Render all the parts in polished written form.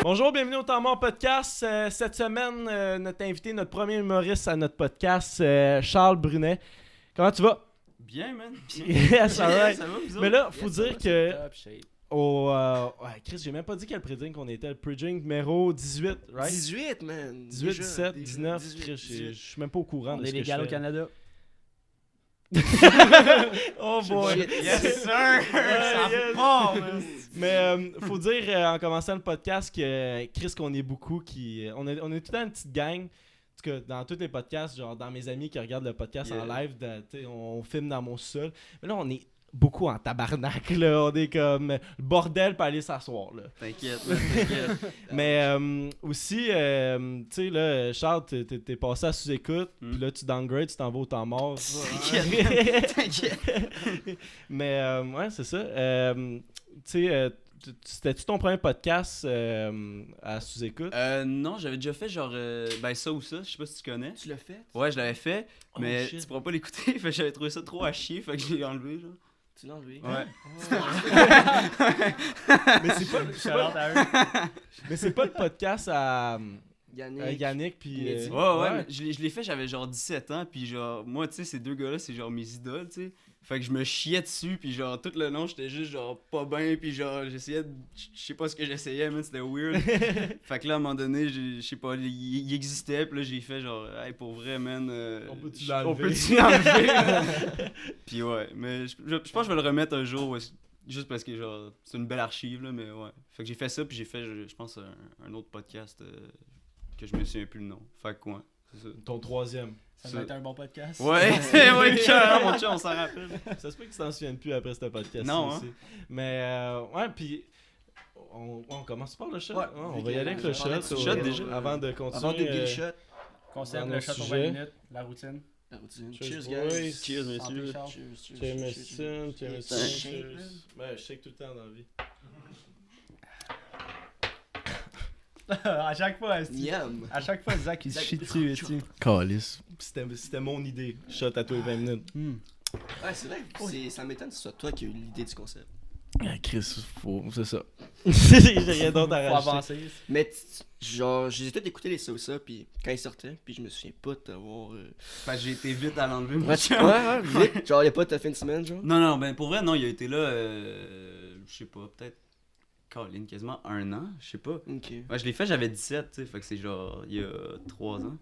Bonjour, bienvenue au Temps Mort Podcast. Cette semaine, notre invité, notre premier humoriste à notre podcast, Charles Brunet. Comment tu vas? Bien, man. Yes, alright. Ça va, vous Mais autres? là, faut dire que Top shape. Chris, j'ai même pas dit quel pre-drink on était. Le pre-drink numéro 18, right? 18, man. 18, Déjà, 17, déjà. 19. 18, Chris, 18. je suis même pas au courant On de est ce que légal je au fais. Canada. Oh boy! Shit. Yes, sir! Ça yes. part, man. Mais faut dire en commençant le podcast que Chris, qu'on est beaucoup qui. On est tout le temps une petite gang. En tout cas, dans tous les podcasts, genre dans mes amis qui regardent le podcast en live, t'sais, on filme dans mon sol. Mais là, on est beaucoup en tabarnak, là. On est comme le bordel pour aller s'asseoir, là. T'inquiète, man, t'inquiète. Mais aussi, tu sais, là, Charles, t'es passé à sous-écoute, puis là, tu downgrades, tu t'en vas au temps mort. T'inquiète, t'inquiète. Mais, ouais, c'est ça. Tu sais, c'était-tu ton premier podcast à sous-écoute? Non, j'avais déjà fait genre ça ou ça, je sais pas si tu connais. Tu l'as fait? Ouais, je l'avais fait, Oh, mais shit. tu pourras pas l'écouter, fait que j'avais trouvé ça trop à chier, fait que je l'ai enlevé, genre. Tu l'as enlevé? Ouais. Mais c'est pas, Shout-out à eux. mais c'est pas le podcast à Yannick. Yannick puis Mehdi. Ouais, mais je l'ai fait, j'avais genre 17 ans, puis genre, moi, tu sais, ces deux gars-là, c'est genre mes idoles, tu sais. Fait que je me chiais dessus, puis genre, tout le long, j'étais juste genre pas bien, puis genre, j'essayais de... Je sais pas ce que j'essayais, man, c'était weird. Fait que là, à un moment donné, je sais pas, il existait, puis là, j'ai fait genre, hey, pour vrai, man, On peut-tu on l'enlever? peut-tu l'enlever? Puis ouais, mais je pense que je vais le remettre un jour, ouais, juste parce que genre, c'est une belle archive, là, mais ouais. Fait que j'ai fait ça, puis j'ai fait, je pense, un autre podcast que je me souviens plus le nom. Fait que ouais, c'est ça. Ton troisième. Ça va être un bon podcast. Ouais, ouais, carrément, mon chat, on s'en rappelle. Ça se peut que tu t'en souviennes plus après ce podcast. Non, aussi. Mais, ouais, puis on commence par le shot. Ouais. On va y aller avec le On parlait shot. de shot déjà. Avant de continuer. Avant d'oublier le shot, Dans concept, le nos shot en sujets. 20 minutes, la routine. la routine. Cheers, Cheers, boys. guys. Cheers, messieurs. Santé, Charles. Jameson, Jameson, Shake, cheers. man. Ouais, je shake tout le temps dans la vie. À chaque fois, Yum. à chaque fois, Zach il se chie dessus, tu Calice. C'était mon idée. Shot à tous les 20 minutes. Ouais, c'est vrai. Ça m'étonne que ce soit toi qui as eu l'idée du concept. Ah, Chris, c'est ça. J'ai rien d'autre à Faut rajouter. avancer. Mais genre, j'ai tout écouté les Sosa, puis quand ils sortaient, puis je me souviens pas de t'avoir. Fait que j'ai été vite à l'enlever, mon Ouais, chum. ouais, vite. Genre, y'a pas de fin de semaine, genre. Non, ben pour vrai, non, il a été là, je sais pas, peut-être, Colin, quasiment un an, je sais pas. Ok. Ouais, je l'ai fait, j'avais 17, tu sais, fait que c'est genre, il y a 3 ans.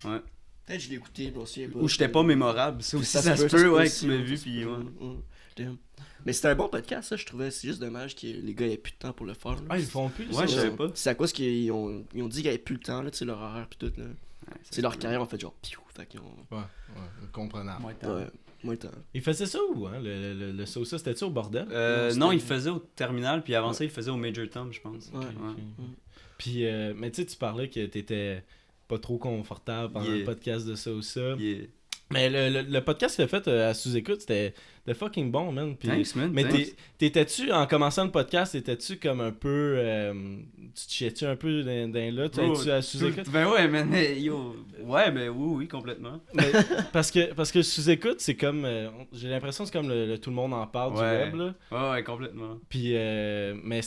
Ouais. Peut-être que je l'ai écouté, je m'en souviens pas. Ou j'étais pas mémorable, ça aussi, ça se ça peut, ouais, que aussi, tu m'as ouais, vu, ça se pis peut, ouais. Damn. Mais c'était un bon podcast, ça, je trouvais. C'est juste dommage que les gars aient plus de temps pour le faire. Là. Ah, ils le font plus, Ouais, je ça. savais pas. C'est à cause qu'ils ont dit qu'ils avaient plus le temps, là, tu sais, leur horaire, pis tout, là. Ouais, ça C'est se leur peut. carrière, en fait, genre, piou. Fait qu'ils ont. Ouais, comprenable. Moins de temps. Ouais, moins de temps. Il faisait ça où, hein? Le Sosa, c'était-tu au bordel? Non, il faisait au terminal, puis avant ça, il faisait au Major Tom, je pense. Ouais. Puis, mais tu sais, tu parlais que t'étais pas trop confortable pendant Yeah. le podcast de Sosa. Yeah. Mais le podcast qu'il a fait à sous-écoute, c'était fucking bon, man. Puis, Thanks, man. mais thanks. t'étais-tu, en commençant le podcast, t'étais-tu comme un peu. Tu te chiais-tu un peu dans là? Tu Bro, étais-tu à sous-écoute? Ben ouais, mais yo. Ouais, ben oui, complètement. Mais, parce que sous-écoute, c'est comme. J'ai l'impression que c'est comme le tout le monde en parle du Ouais. web, là. Ouais, complètement. Puis, mais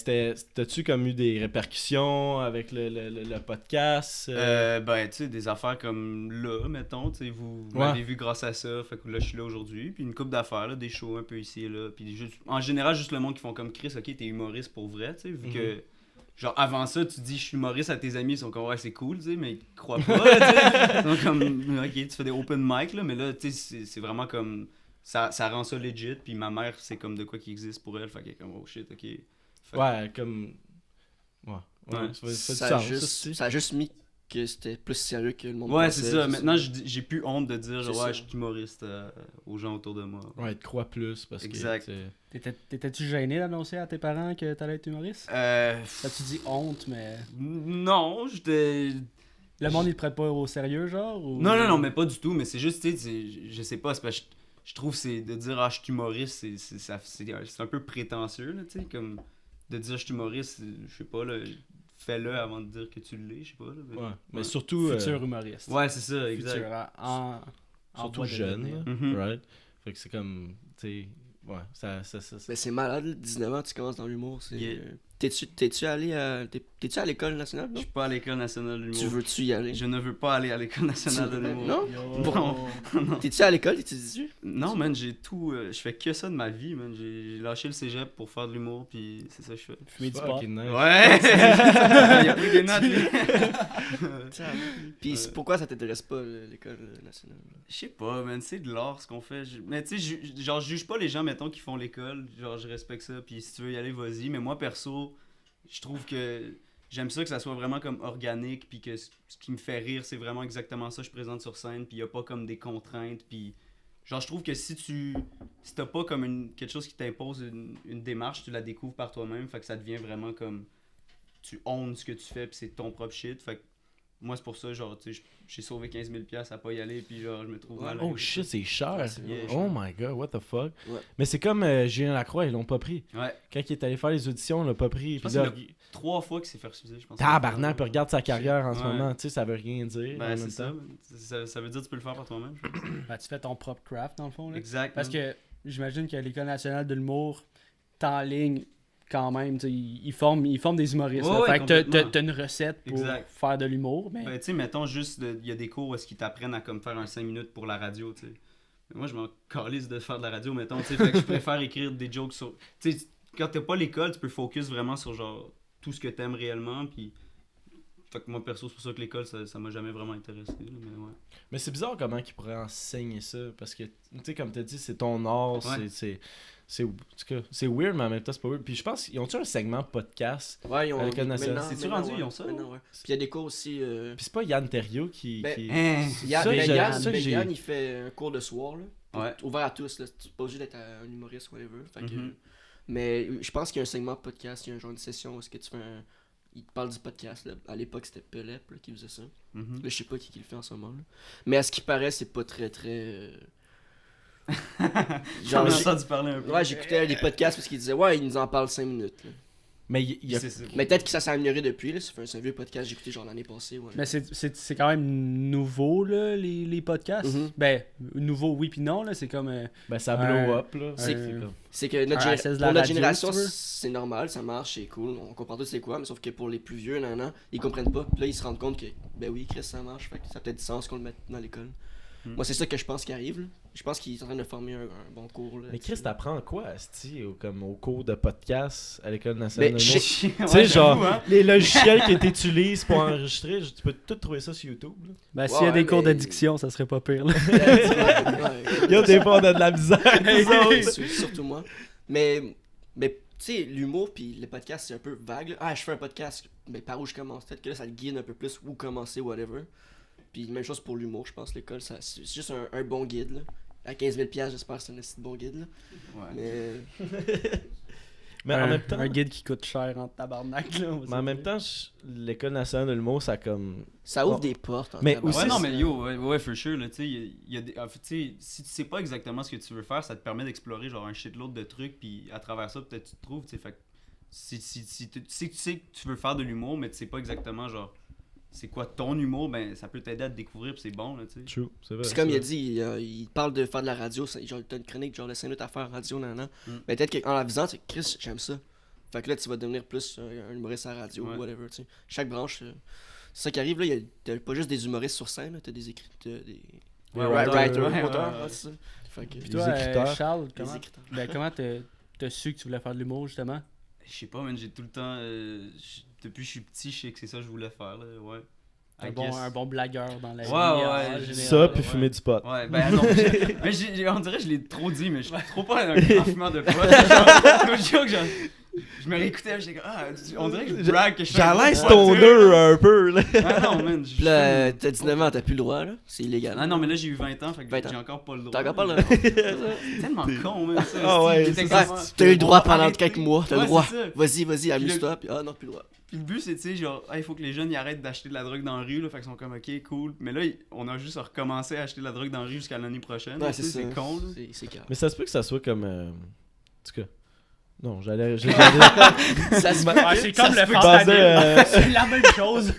t'as-tu comme eu des répercussions avec le podcast? Ben, tu sais, des affaires comme là, mettons, tu sais, vous Ouais. m'avez vu grâce à ça, fait que là, je suis là aujourd'hui, puis une couple d'affaires, là, des shows un peu ici et là, puis en général, juste le monde qui font comme Chris, ok, t'es humoriste pour vrai, tu sais, vu que, genre, avant ça, tu dis, je suis humoriste à tes amis, ils sont comme, ouais, c'est cool, tu sais, mais ils croient pas, là, tu sais, ils sont comme, ok, tu fais des open mic, là, mais là, tu sais, c'est vraiment comme, ça rend ça legit, puis ma mère, c'est comme de quoi qui existe pour elle, fait qu'elle est comme, oh shit, ok. Fait- Ouais, comme. Ouais. Ouais. Ça fait du Ça a sens, juste- ça, ça a juste mis que c'était plus sérieux que le monde Ouais, pensait, c'est ça. Maintenant, j'ai plus honte de dire, C'est ouais, ça. je suis humoriste aux gens autour de moi. Ouais, te crois plus parce Exact. que. T'étais-tu gêné d'annoncer à tes parents que t'allais être humoriste? T'as-tu dit honte, mais. Non, j'étais. Le monde il te prête pas au sérieux, genre? Ou... Non, mais pas du tout. Mais c'est juste, tu sais, je sais pas, c'est parce que je trouve que c'est de dire, ah, je suis humoriste, c'est un peu prétentieux, là, tu sais, comme de dire, je suis humoriste, je sais pas, là. fais-le avant de dire que tu l'es, je sais pas. Là, Ouais, mais surtout... Futur humoriste. Ouais, c'est ça, Futur, exact. en surtout voie de jeune, devenir. là, Mhm. right? Fait que c'est comme, tu sais, ouais, ça. Mais c'est malade, là, 19 ans, tu commences dans l'humour. C'est... Yeah. T'es-tu allé à... T'es-tu à l'école nationale, Je non? suis pas à l'École nationale de l'humour. Tu veux-tu y aller? Je ne veux pas aller à l'École nationale de l'humour. Non? Yo. T'es-tu à l'école? T'étudies-tu? Non, man, j'ai tout. Je fais que ça de ma vie, man. J'ai lâché le cégep pour faire de l'humour, puis c'est ça que je fais. Fumer du pot. Fucking nice. Ouais, il a pris des notes, lui. Puis pourquoi ça t'intéresse pas, l'école nationale? Je sais pas, man, c'est de l'art ce qu'on fait. Mais tu sais, genre, je juge pas les gens, mettons, qui font l'école. Genre, je respecte ça, puis si tu veux y aller, vas-y. Mais moi, perso, je trouve que j'aime ça que ça soit vraiment comme organique, puis que ce qui me fait rire, c'est vraiment exactement ça que je présente sur scène, puis y a pas comme des contraintes, puis genre, je trouve que si t'as pas comme quelque chose qui t'impose une démarche, tu la découvres par toi-même, fait que ça devient vraiment comme tu owns ce que tu fais, puis c'est ton propre shit. Fait que moi, c'est pour ça, genre, tu sais, j'ai sauvé 15 000$ à pas y aller, puis genre, je me trouve mal. Oh shit, c'est cher. c'est Yeah, Oh my god, what the fuck. Ouais. Mais c'est comme Julien Lacroix, ils l'ont pas pris. Ouais. Quand il est allé faire les auditions, on l'a pas pris. Je Puis pense là, qu'il 3 fois qu'il s'est fait refuser, je pense. tabarnak, puis regarde sa carrière en ce Ouais. moment, tu sais, ça veut rien dire. en Ben, même c'est ça. temps. Ça veut dire que tu peux le faire par toi-même, je pense. Ben, tu fais ton propre craft, dans le fond. Là. Exact. Parce que j'imagine qu'à l'École nationale de l'humour, t'es en ligne quand même. Ils forment des humoristes. Ouais, là. ouais, Fait que complètement. t'as une recette pour Exact. faire de l'humour. Mais... Ben, tu sais, mettons juste, il y a des cours où est-ce qu'ils t'apprennent à comme faire un 5 minutes pour la radio, tu sais. Moi, je m'en calisse de faire de la radio, mettons, tu sais. Fait que je préfère écrire des jokes sur. Tu sais, quand t'as pas l'école, tu peux focus vraiment sur genre tout ce que t'aimes réellement, puis. Fait que moi, perso, c'est pour ça que l'école, ça m'a jamais vraiment intéressé, là, mais ouais. Mais c'est bizarre comment ils pourraient enseigner ça. Parce que, tu sais, comme t'as dit, c'est ton art, Ouais. c'est en tout cas, c'est weird, mais en même temps, c'est pas weird. Puis je pense qu'ils ont-tu un segment podcast? Ouais, ils ont... À l'École nationale. maintenant- C'est-tu maintenant, rendu, ouais. ils ont ça, Maintenant, ouais. Puis il y a des cours aussi... Puis c'est pas Yann Terriot qui... Ben, qui... Hein? Yann, Ça, ben, j'ai- Yann, ça, ben, j'ai- Yann, il fait un cours de soir, là. Ouais. Ouvert à tous, là. Tu n'es pas obligé d'être un humoriste ou whatever. Fait que, Mhm. mais je pense qu'il y a un segment podcast, il y a un genre de session où est-ce que tu fais un... Il te parle du podcast, là. À l'époque, c'était Pelep là, qui faisait ça. Mhm. Là, je sais pas qui le fait en ce moment, là. Mais à ce qui paraît, c'est pas très, très... J'en ai j'ai- entendu parler un peu. Ouais, j'écoutais des podcasts parce qu'ils disaient, ouais, ils nous en parlent 5 minutes, là. Mais il y a... C'est ça. Mais peut-être que ça s'est amélioré depuis, là. C'est un vieux podcast que j'ai écouté genre l'année passée. Ouais. Mais c'est quand même nouveau, là, les podcasts. Mhm. Ben, nouveau, oui puis non, là. C'est comme... Ben ça Un- blow up, là. c'est- comme... C'est que notre Un access de la pour notre radio, génération, si tu veux. c'est normal, ça marche, c'est cool, on comprend tous c'est quoi, mais sauf que pour les plus vieux, nan, ils comprennent pas. Puis là, ils se rendent compte que, ben oui, Chris, ça marche, fait que ça a peut-être du sens qu'on le mette dans l'école. Mm. Moi, c'est ça que je pense qui arrive, là. Je pense qu'ils sont en train de former un bon cours, là. Mais Chris, là-dessus. t'apprends quoi, asti, comme au cours de podcast à l'École Mais nationale de je l'humour? sais- Tu sais, genre, les logiciels que t'utilises pour enregistrer, tu peux tout trouver ça sur YouTube. Là. Ben, s'il y a Ouais, des cours mais- d'addiction, ça serait pas pire, là. Ouais, Yo, des fois, on a de la misère. nous autres. surtout moi. Mais tu sais, l'humour puis le podcast, c'est un peu vague, là. Ah, je fais un podcast, mais par où je commence? Peut-être que là, ça le guide un peu plus où commencer, whatever. Puis même chose pour l'humour, je pense, l'école, c'est juste un bon guide, là. À 15 000$, j'espère que c'est un assez bon guide, là. Ouais. Mais... Mais en même temps, Un guide qui coûte cher en tabarnak, là. mais en même temps, l'École nationale de l'humour, ça comme... Ça ouvre Bon. des portes. Mais tabarnak. aussi, Ouais, non, c'est- mais yo, ouais, for sure, là, tu sais, il y a des. En fait, tu sais, si tu sais pas exactement ce que tu veux faire, ça te permet d'explorer, genre, un shitload de trucs, puis à travers ça, peut-être tu te trouves, tu sais, fait que si tu sais que tu veux faire de l'humour, mais tu sais pas exactement, genre, c'est quoi ton humour, ben, ça peut t'aider à te découvrir, puis c'est bon, là, tu sais. True, c'est vrai. C'est comme il a dit, il parle de faire de la radio, genre t'as une chronique genre de 5 minutes à faire en radio, nan. Mais peut-être qu'en la visant, tu sais, Chris, j'aime ça. Fait que là, tu vas devenir plus un humoriste à la radio, Ouais. whatever, tu sais. Chaque branche, c'est ça qui arrive, là, t'as pas juste des humoristes sur scène, là, t'as des écrits, des Ouais, writers, ouais, auteurs, ouais. ouais, c'est ça. Fait que, Puis toi, Les écriteurs. Charles, les comment, écriteurs. comment t'as su que tu voulais faire de l'humour, justement? Je sais pas, man, j'ai tout le temps. Depuis que je suis petit, je sais que c'est ça que je voulais faire, là, ouais. I guess. Un bon blagueur dans la vie. Ouais, en ouais, général, Ça, puis ouais. fumer du pot. Ouais, ben non, mais on dirait que je l'ai trop dit, mais je suis trop pas un grand fumeur de pot. Genre, no joke, genre, je me réécoutais, j'étais comme, on dirait que je brag que je fais J'ai un l'air gros stoner poitreux. un peu, là. Ah non, man, je Puis là, t'as 19 ans, t'as plus le droit, là. C'est illégal. Ah non, mais là j'ai eu 20 ans, fait que 20 ans. j'ai encore pas le droit. T'as encore pas le C'est tellement con, man. Ça, Ah ouais, J'étais c'est comme, T'as eu le droit pendant arrêtez. quelques mois, t'as Ouais, le droit. c'est ça. Vas-y, amuse-toi, puis non, plus le droit. Puis le but c'est, tu sais, genre, il faut que les jeunes ils arrêtent d'acheter de la drogue dans la rue, là, fait qu'ils sont comme, ok, cool. Mais là, on a juste recommencé à acheter de la drogue dans la rue jusqu'à l'année prochaine. Ouais, tu sais, c'est ça. c'est con, là. C'est calme. Mais ça se peut que ça soit comme... en tout cas, Non, j'ai Ça se Ouais, c'est comme le peut baser, fentanyl. C'est la même chose.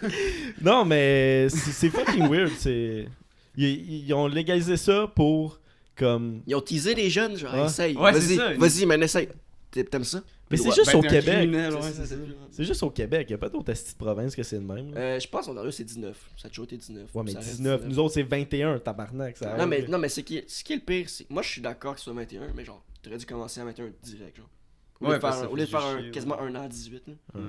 Non, mais c'est fucking weird. Ils ont légalisé ça pour comme. Ils ont teasé les jeunes, genre, Ouais. essaye. Ouais, c'est ça. Vas-y, man, essaye. T'aimes ça? Mais c'est Ouais, juste Ben, au t'es un Québec. criminel, ouais, c'est ça. C'est juste au Québec. Il n'y a pas d'autres astuces de province que c'est le même. là. Je pense qu'Ontario, c'est 19. Ça a toujours été 19. Ouais, mais Ça reste 19. Nous autres, c'est 21, tabarnak. Ça Non, mais ce qui est le pire, c'est. Moi, je suis d'accord que ce soit 21, mais genre, t'aurais dû commencer à 21 direct, genre. Ouais, parce que ça Au lieu de fait faire juste chier, quasiment un an à 18. Là. Ouais.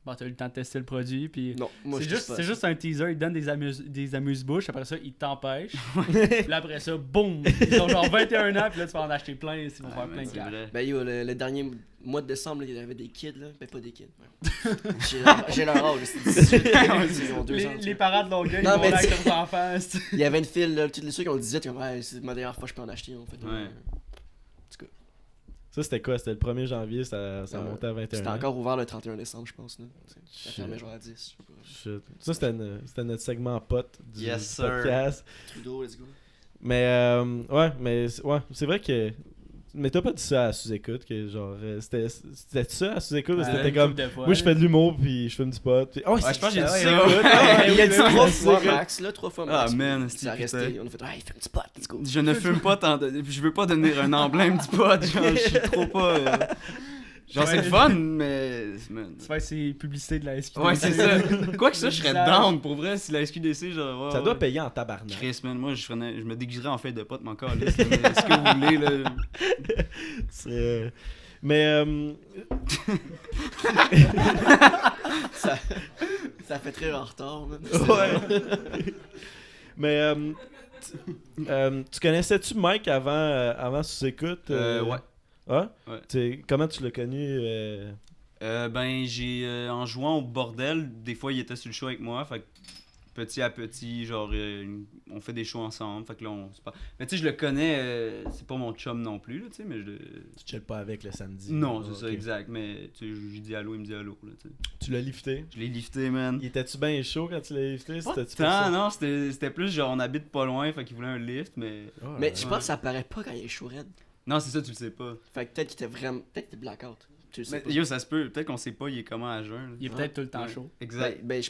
Bon, t'as eu le temps de tester le produit, puis... Non, moi, C'est juste un teaser, ils donnent des amuse-bouches, après ça, ils t'empêchent. Puis là, après ça, boum! Ils ont genre 21 ans, puis là, tu vas en acheter plein si vous Ouais, faire man, plein de c'est cash. vrai. Ben yo, le dernier mois de décembre, là, il y avait des kids, là. Ben pas des kids. Ouais. J'ai leur âge, c'est 18. Ils ont 2 ans. tu Les vois. parents de Longueuil, ils Non, vont mais là avec tu- leurs enfants. c'est- Il y avait une file, là, tous les ceux qui ont le 18, comme, ouais, c'est ma dernière fois que je peux en acheter, en fait. Ouais. Ça, c'était quoi? C'était le 1er janvier, ça Ouais. montait à 21 C'était ans. encore ouvert le 31 décembre, je pense. Là. Ça Shit. fermait genre à 10. Je sais pas. Shit. Ça, c'était notre segment pote du Yes, sir. podcast. Trudeau, let's go. Mais, c'est vrai que. Mais t'as pas dit ça à sous-écoute, que genre. C'était ça à sous-écoute? ou Ouais, C'était une comme. couple de fois, Moi, je là. fais de l'humour, puis je fume du pot. Puis... Oh, Ouais, je pense que j'ai dit c'est ça. sous-écoute. Il y a dit Ouais, 3 c'est fois ça. max, là, 3 fois Ah, max. man, Ça a c'est resté. putain. On a fait, hey, fais un petit pot, let's go. Je ne fume pas tant de... Je veux pas devenir un emblème du pot, genre, je suis trop pas... Genre, c'est le fun, mais... man. Tu fais ces publicités de la SQDC. Ouais, c'est ça. Quoi que ça, je serais Visage. down, pour vrai, si la SQDC, genre... ouais, Ça ouais. doit payer en tabarnak. Chris, man, moi, je me déguiserais en feuille de pote, mon corps, là. C'est ce que vous voulez, là. C'est, mais. Ça fait très en retard, man. Ouais. Mais. Tu connaissais-tu Mike avant sous-écoute? Ouais. Ah? Ouais. Comment tu l'as connu? Ben, en jouant au bordel, des fois, il était sur le show avec moi, fait que petit à petit, genre, on fait des shows ensemble, fait que là, c'est pas... Mais tu sais, je le connais, c'est pas mon chum non plus, là, tu sais, mais je... Tu chill pas avec le samedi. Non, Ah, c'est ça, ok. exact, mais tu sais, j'ai dit allô, il me dit allô, là, tu sais. Tu l'as lifté? Je l'ai lifté, man. Il était-tu bien chaud quand tu l'as lifté? Pas C'était-tu tant, non, c'était plus genre, on habite pas loin, fait qu'il voulait un lift, mais... Mais je pense que ça paraît pas quand il est chaud raide. Non, c'est ça, tu le sais pas. Fait que peut-être qu'il était vraiment. Peut-être qu'il était blackout. Tu le sais Mais pas. yo, ça se peut, peut-être qu'on sait pas, il est comment à jeun, là. Il est peut-être tout le temps Ouais. chaud. Exact. Ben, je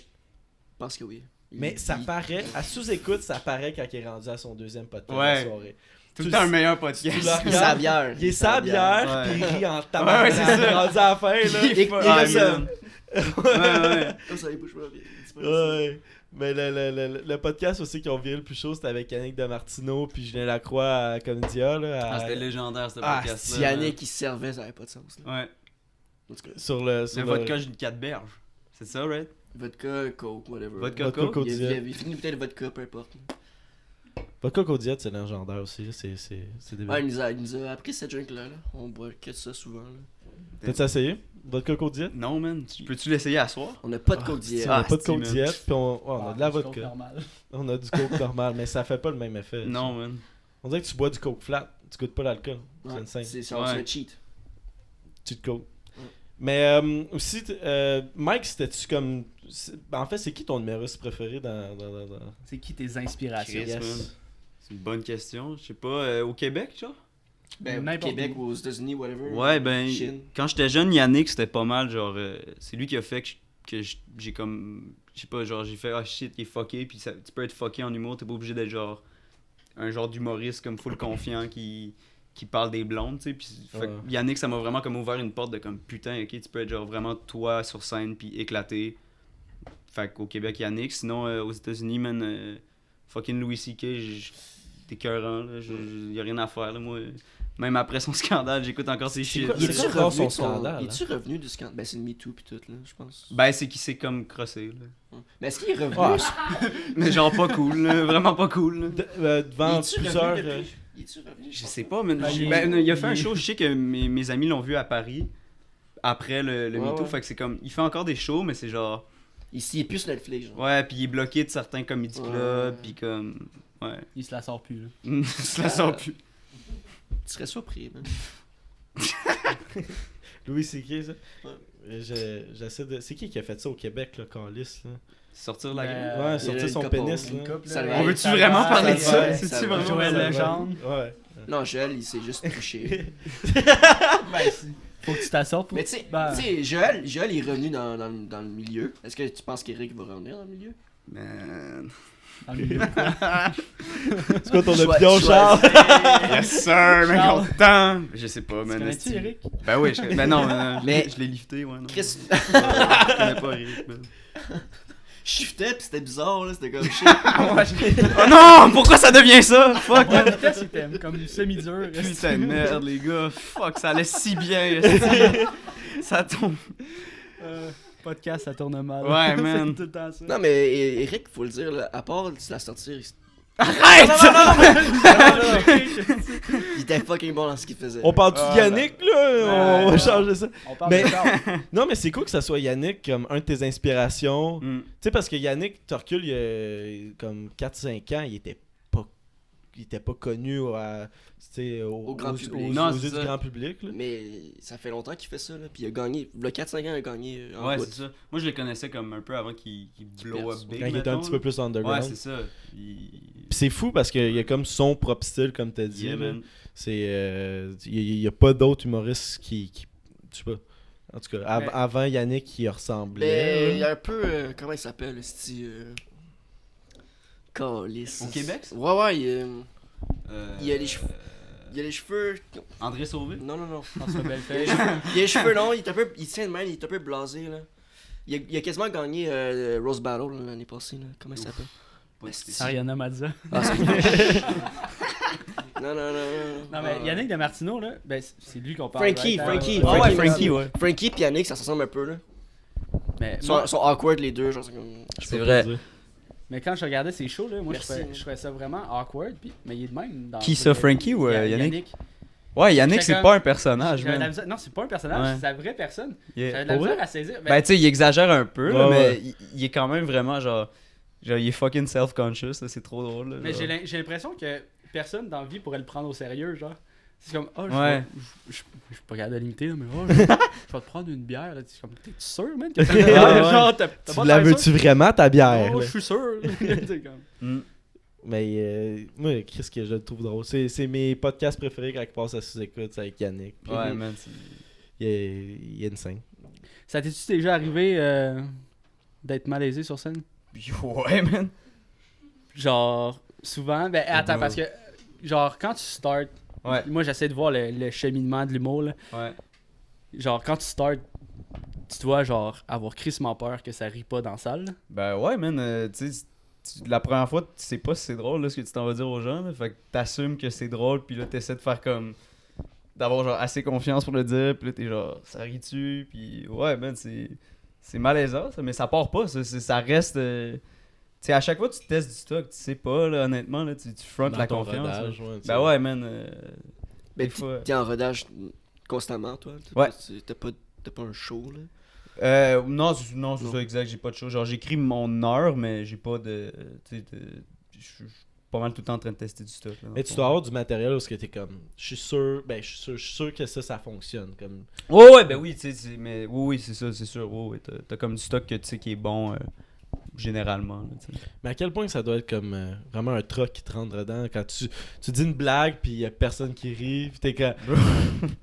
pense que oui. Mais ça paraît, à sous-écoute, ça paraît quand il est rendu à son deuxième podcast de Ouais. la soirée. Tout tu le temps le- un meilleur tu podcast. le Il est regardes, sa bière. il est sa bière, Ouais. puis il rit en tabac. Ouais, c'est ça. Rendu à la fin, là. Il est Il- pas- il Ah, est ça. man. Ouais. Comme ça, il bouge pas bien. C'est pas Ouais. Mais le podcast aussi qui ont viré le plus chaud, c'était avec Yannick Demartino puis Julien Lacroix à Comédia. Là, Ah, c'était légendaire, ce Ah, podcast-là. Si Yannick qui se servait, ça avait pas de sens. Là. Ouais. En tout cas, sur le. Le Sur vodka, j'ai une 4 berges. C'est ça, right? vodka, coke, whatever. Vodka, Vodka, coke. coke. Il finit peut-être le vodka, peu importe. Vodka Codiette, c'est légendaire aussi. là, c'est débile. Ouais, il nous a appris cette drink-là. Là. On boit que ça souvent. Là. T'as-tu essayé? Vodka Codiette? Non, man. Peux-tu l'essayer à soir? On a pas de Ah, coke si, d'hier. on a pas de si, coke man. diète, puis on a de la Ah, du coke vodka. normal. On a du coke normal, mais ça fait pas le même effet. Non, man. On dirait que tu bois du coke flat, tu goûtes pas l'alcool. Ouais, C'est insane. c'est Ouais. un cheat. Tu te coke. Ouais. Mais aussi, Mike, c'était-tu comme. En fait, c'est qui ton humoriste préféré dans. C'est qui tes inspirations? Chris, Yes. man. C'est une bonne question. Je sais pas, au Québec, genre? Ben, au N'importe Québec où. ou aux États-Unis, whatever. Ouais, ben, Chine. quand j'étais jeune, Yannick, c'était pas mal, genre, c'est lui qui a fait j'ai comme, je sais pas, genre, j'ai fait, ah shit, il est fucké, puis tu peux être fucké en humour, t'es pas obligé d'être genre, un genre d'humoriste comme full confiant qui parle des blondes, tu sais, puis fait que Ouais. Yannick, ça m'a vraiment comme ouvert une porte de comme, putain, ok, tu peux être genre vraiment toi sur scène, puis éclaté. Fait qu'au Québec, Yannick, sinon, aux États-Unis, man, fucking Louis C.K., t'es écœurant, là, y a rien à faire, là, moi. Même après son scandale, j'écoute encore ses shit. quoi- Il C'est est-tu quoi revenu son de scandale, Il est-tu revenu du scandale? Ben, c'est le MeToo pis tout, là, je pense. Ben, c'est qu'il s'est comme crossé, là. Mais est-ce qu'il est revenu? Ah, Mais genre pas cool, là, vraiment pas cool. Là. devant Il est-tu plusieurs. revenu depuis? Il est-tu revenu? Je sais pas, mais Ben, il a fait un show, je sais que mes amis l'ont vu à Paris après le Ouais, MeToo, ouais. fait que c'est comme, il fait encore des shows, mais c'est genre, Ici, il est plus sur Netflix, genre. ouais, puis il est bloqué de certains comédie clubs, Ouais. puis comme, ouais, Il se la sort plus. Là. il se la sort plus. Tu serais surpris, man. Louis C.K., ça. Ouais. J'essaie de. C'est qui a fait ça au Québec, là, Calice, là? Sortir la Ben, gueule. Ouais, sortir son pénis, là. On veut-tu vraiment parler de ça? va, C'est-tu ça va. vraiment Joël ça? Legendre. Ouais. Non, Joël, il s'est juste touché. Faut que tu t'assortes pour. Mais tu sais, Ben, Joël, il est revenu dans le milieu. Est-ce que tu penses qu'Eric va revenir dans le milieu? Man. dans le milieu. C'est quoi ton Choi- opinion, Charles? Yes sir, mais Charles. content! Je sais pas, Tu man. connais-tu esti. Eric? Ben oui, ben non, Mais- je l'ai lifté, ouais. Non. Chris, Je connais pas Eric, man. je shiftais pis c'était bizarre, là. C'était comme shit. Oh non! Pourquoi ça devient ça? Fuck! La vitesse était comme semi-dur. Putain de merde, les gars. Fuck, ça allait si bien. esti. Ça tombe. Podcast, ça tourne mal. Ouais, man. C'est tout le temps ça. Non, mais Eric, faut le dire, là, à part la sortir, Arrête! il était fucking bon dans ce qu'il faisait. On parle-tu Ah, de Yannick, là? On va changer ça. On parle Mais- de Charles. Non, mais c'est cool que ça soit Yannick comme un de tes inspirations. Tu Mm. sais, parce que Yannick, tu recules, il y a comme 4-5 ans, il était pas connu Au grand public. Non, aux c'est yeux du ça. grand public. Là. Mais ça fait longtemps qu'il fait ça, là. Puis il a gagné. Le 4-5 ans, il a gagné en Ouais, route. c'est ça. Moi, je les connaissais comme un peu avant qu'ils blow up perce. big. Quand il était un mettons, petit peu plus là. underground. Ouais, c'est ça. Puis c'est fou parce qu'il y a comme son propre style, comme t'as dit. Yeah, là. man. Il y a pas d'autres humoristes qui. Je sais pas. En tout cas, Mais- avant Yannick qui Mais ressemblait. il y là. a un peu. Comment il s'appelle, le style. Calice. Au Québec, ça? Ouais, Euh, il a les cheveux. Il a les cheveux. André Sauvé? Non. François Il a Bellefeuille. les cheveux, il a les cheveux longs, il est un peu. Il tient de même, il est un peu blasé, là. Il a quasiment gagné Rose Battle là, l'année passée, là. Comment il s'appelle? Ouais, c'est Ariana Mazza. Ah, c'est Non. Non, mais Yannick de Martino, là, ben, c'est lui qu'on parle. Frankie. ouais. Frankie et Yannick, ça se ressemble un peu, là. Mais, Ils moi- sont awkward, les deux, genre, c'est comme. Je peux pas dire. mais quand je regardais ses shows, là, moi, Merci. je trouvais ça vraiment awkward. Mais il est de même. Dans Qui ça, Frankie ou Yannick? Yannick. Ouais, Yannick, J'étais c'est comme- pas un personnage, J'avais de la man. misère- Non, c'est pas un personnage, Ouais. c'est la vraie personne. Yeah. J'avais de la Pour misère vrai? à saisir. Ben, tu sais, il exagère un peu, là, Ouais, mais ouais. il est quand même vraiment genre. Genre, il est fucking self-conscious, là, c'est trop drôle. Là, Mais genre. j'ai l'impression que personne dans la vie pourrait le prendre au sérieux, genre. C'est comme, oh, Ouais. je suis pas capable de limiter, là, mais oh, je vais te prendre une bière. Là. C'est comme, t'es sûr, man? Que Ouais. genre, t'as Tu pas la l'air sûr? veux-tu vraiment, ta bière? Oh, là? je suis sûr. C'est comme- Mm. Mais moi, qu'est-ce que je le trouve drôle? C'est mes podcasts préférés quand ils passent à sous-écoute, c'est avec Yannick. Puis Ouais, man. il est insane. Ça t'es-tu déjà arrivé d'être malaisé sur scène? Ouais, man. Genre, souvent, ben attends, Ouais. parce que, genre, quand tu starts, Ouais. moi j'essaie de voir le cheminement de l'humour, là. Ouais. Genre, quand tu starts, tu dois, genre, avoir crissement peur que ça rit pas dans la salle. là. Ben ouais, man. Tu sais, la première fois, tu sais pas si c'est drôle, là, ce que tu t'en vas dire aux gens. Là, fait que t'assumes que c'est drôle, puis là, t'essaies de faire comme. D'avoir, genre, assez confiance pour le dire, puis là, t'es genre, ça rit-tu, puis ouais, man, c'est malaisant, ça, mais ça part pas, ça reste. Tu sais, à chaque fois que tu testes du stock, tu sais pas, là, honnêtement, là, tu frontes Dans la ton confiance. là. rodage, ouais, tu Ben sais. ouais, man. Mais des fois. t'es en rodage constamment, toi. Ouais. T'as pas un show, là. Non, c'est ça, exact, j'ai pas de choses. Genre, j'écris mon heure, mais j'ai pas de. Tu sais, je suis pas mal tout le temps en train de tester du stock. Là, dans Mais le tu fond. dois avoir du matériel parce que t'es comme. Je suis sûr que ça fonctionne. Comme... Ouais, ben oui, tu sais, mais oui, c'est ça, c'est sûr. Ouais, t'as comme du stock que tu sais qui est bon généralement. Là, tu sais. Mais à quel point ça doit être comme vraiment un truc qui te rentre dedans quand tu dis une blague puis y a personne qui rit, puis t'es comme.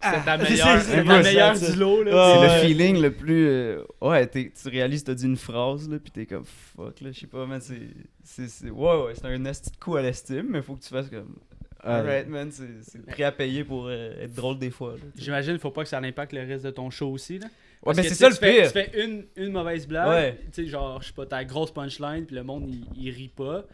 C'est ta c'est- meilleure, c'est c'est vrai, ta meilleure ça. du lot, là. Ah, C'est ouais. le feeling le plus. Ouais, tu réalises, t'as dit une phrase, là, pis t'es comme fuck, là, je sais pas, man, ouais, c'est un esti de coup à l'estime, mais faut que tu fasses comme. Alright, man, c'est le prix à payer pour être drôle des fois. Là, tu sais. J'imagine, faut pas que ça impacte le reste de ton show aussi, là. Ouais, Parce mais que, c'est tu ça le sais, tu fais- pire. Tu fais une mauvaise blague, Ouais. tu sais, genre, je sais pas, ta grosse punchline, puis le monde, il rit pas.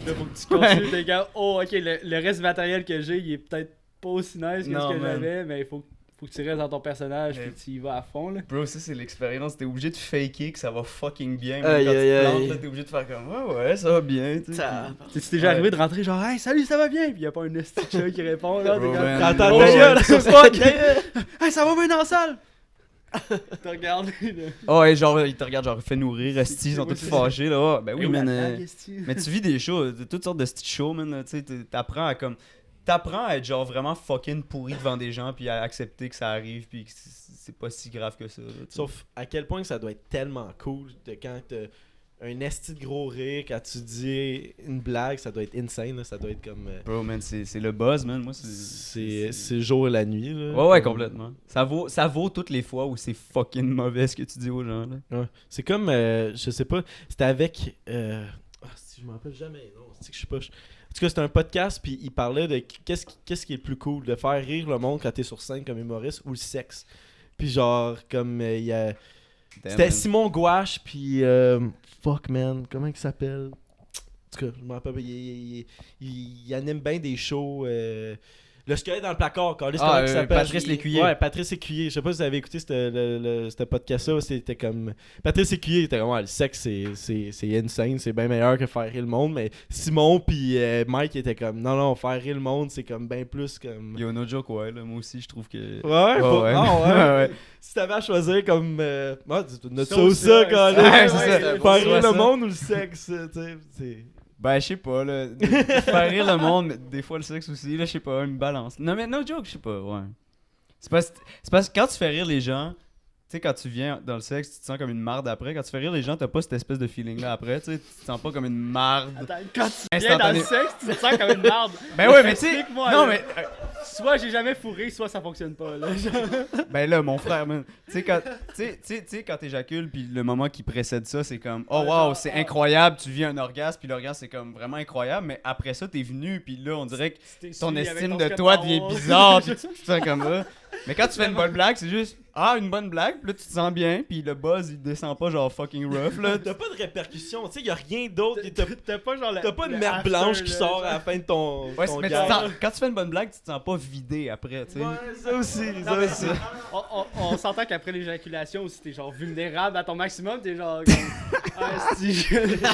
Là, faut que tu continues, t'es comme, oh, ok, le reste du matériel que j'ai, il est peut-être pas aussi nice que Non, ce que man. j'avais, mais il faut que tu restes dans ton personnage, Ouais. puis tu y vas à fond, là. Bro, ça c'est l'expérience, t'es obligé de faker que ça va fucking bien. Aïe, Même quand aïe, tu te plantes, aïe. là, t'es obligé de faire comme ouais, ça va bien. Tu sais. Ça- Tu sais, t'es déjà Ouais. arrivé de rentrer, genre, hey, salut, ça va bien, puis y a pas un esti de chat qui répond, là. T'es Bro, comme, man. T'entends Oh, ta ouais. gueule, fuck! hey, ça va bien dans la salle! T'as regardé, là. Oh, ouais, genre, ils te regardent, genre, fais nourrir, esti, ils sont Ouais, tous c'est- fâchés, là. Ouais, ben oui, Eh, man. la blague, esti. Mais tu vis des shows, de toutes sortes de petits shows, man. Tu sais, t'apprends à comme. t'apprends à être genre vraiment fucking pourri devant des gens, puis à accepter que ça arrive, puis que c'est pas si grave que ça. Là, Sauf à quel point que ça doit être tellement cool de quand t'as un esti de gros rire, quand tu dis une blague, ça doit être insane, là, ça doit être comme... Bro, man, c'est le buzz, man. Moi, c'est le jour et la nuit. Là, ouais, comme... complètement. Ça vaut toutes les fois où c'est fucking mauvais ce que tu dis aux gens. Là. Ouais. C'est comme, je sais pas, c'était avec... si je m'en rappelle jamais, non, c'est que je suis pas... En tout cas, c'était un podcast, puis il parlait de qu'est-ce qui est le plus cool, de faire rire le monde quand t'es sur scène comme humoriste ou le sexe. Puis genre, comme il y a... C'était Simon Gouache, puis... fuck, man, comment il s'appelle? En tout cas, je m'en rappelle pas. Il anime bien des shows... Le squelette dans le placard, comment il s'appelle? Patrice Lécuyer. Ouais, Patrice Lécuyer. Je sais pas si vous avez écouté ce podcast-là. C'était comme... Patrice Lécuyer était comme, ouais, le sexe, c'est insane. C'est bien meilleur que faire rire le monde. Mais Simon puis Mike étaient comme, non, faire rire le monde, c'est comme bien plus comme... Yo, no joke, ouais. Là, moi aussi, je trouve que... Ouais. ouais. Si t'avais à choisir comme... notre Ça ou sauce, ça, quand ouais, même. c'est ça. Faire rire Ça. le monde ou le sexe, tu sais, c'est... Ben, je sais pas, là. Faire rire le monde, mais des fois le sexe aussi, là, je sais pas, une balance. Non, mais no joke, je sais pas, ouais. C'est parce que quand tu fais rire les gens, tu sais, quand tu viens dans le sexe, tu te sens comme une marde après. Quand tu fais rire les gens, t'as pas cette espèce de feeling-là après, tu sais. Tu te sens pas comme une marde. Attends, quand tu viens dans le sexe, tu te sens comme une merde. Ben ouais, mais tu sais. Explique-moi, Non, là. mais. Soit j'ai jamais fourré, soit ça fonctionne pas. Là. Ben là, mon frère, man. Tu sais, quand t'éjacules, puis le moment qui précède ça, c'est comme, oh wow, c'est incroyable, tu vis un orgasme, puis l'orgasme, c'est comme vraiment incroyable, mais après ça, t'es venu, puis là, on dirait que ton estime de toi devient bizarre, puis tu te sens comme ça. Mais quand tu fais une bonne blague, c'est juste, une bonne blague, puis là, tu te sens bien, puis le buzz, il descend pas genre fucking rough, là. T'as pas de répercussions, tu sais, y'a rien d'autre. T'as pas genre T'as pas une merde blanche qui sort à la fin de ton Ouais, mais gag. quand tu fais une bonne blague, tu te sens pas vidé après, tu sais. Ouais, ça aussi. Non, mais on s'entend qu'après l'éjaculation aussi, t'es genre vulnérable à ton maximum, t'es genre comme,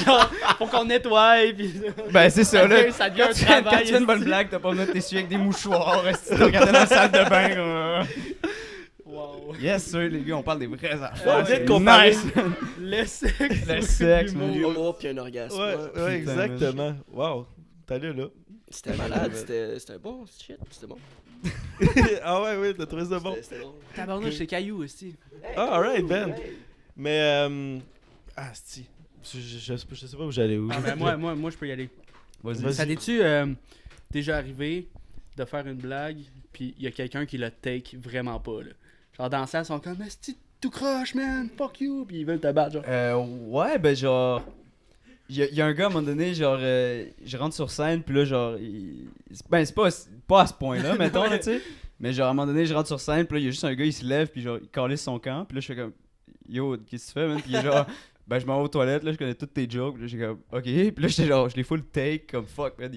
genre, faut qu'on nettoie, pis Ben, c'est ça, là. ça devient un Quand tu travail. fais une bonne blague, t'as pas besoin de t'essuyer avec des mouchoirs, tu te regardes dans la salle de bain, comme, Wow. Yes, sir, les gars, on parle des vraies affaires. Ouais, C'est comparer- nice. Le sexe. Le sexe, l'humour. mon Un humour puis un orgasme. Ouais, Ouais. exactement. Wow, t'as lu là. C'était malade, c'était bon, shit, c'était bon. Ah ouais, t'as trouvé ça bon. C'était drôle. Tabarnouche, c'est caillou aussi. Ah, alright, Ben. Mais, si. Je sais pas où j'allais où. Ah, ben moi, je peux y aller. Vas-y. Ça t'es-tu déjà arrivé de faire une blague, puis il y a quelqu'un qui le take vraiment pas, là? Genre dans la salle, ils sont comme, c'est tout croche, man, fuck you, puis ils veulent te battre, genre. Ouais, ben genre... Il y a un gars, à un moment donné, genre... je rentre sur scène, puis là, genre... Ben, c'est pas à ce point-là, mettons, là, tu sais. Mais genre, à un moment donné, je rentre sur scène, puis là, il y a juste un gars, il se lève, puis genre, il calisse son camp, puis là, je fais comme... Yo, qu'est-ce que tu fais, man? Puis il est genre... Ben, je m'en vais aux toilettes, là, je connais toutes tes jokes, puis là, j'ai comme... Ok, puis là, j'étais genre... Je l'ai full take, comme fuck, man,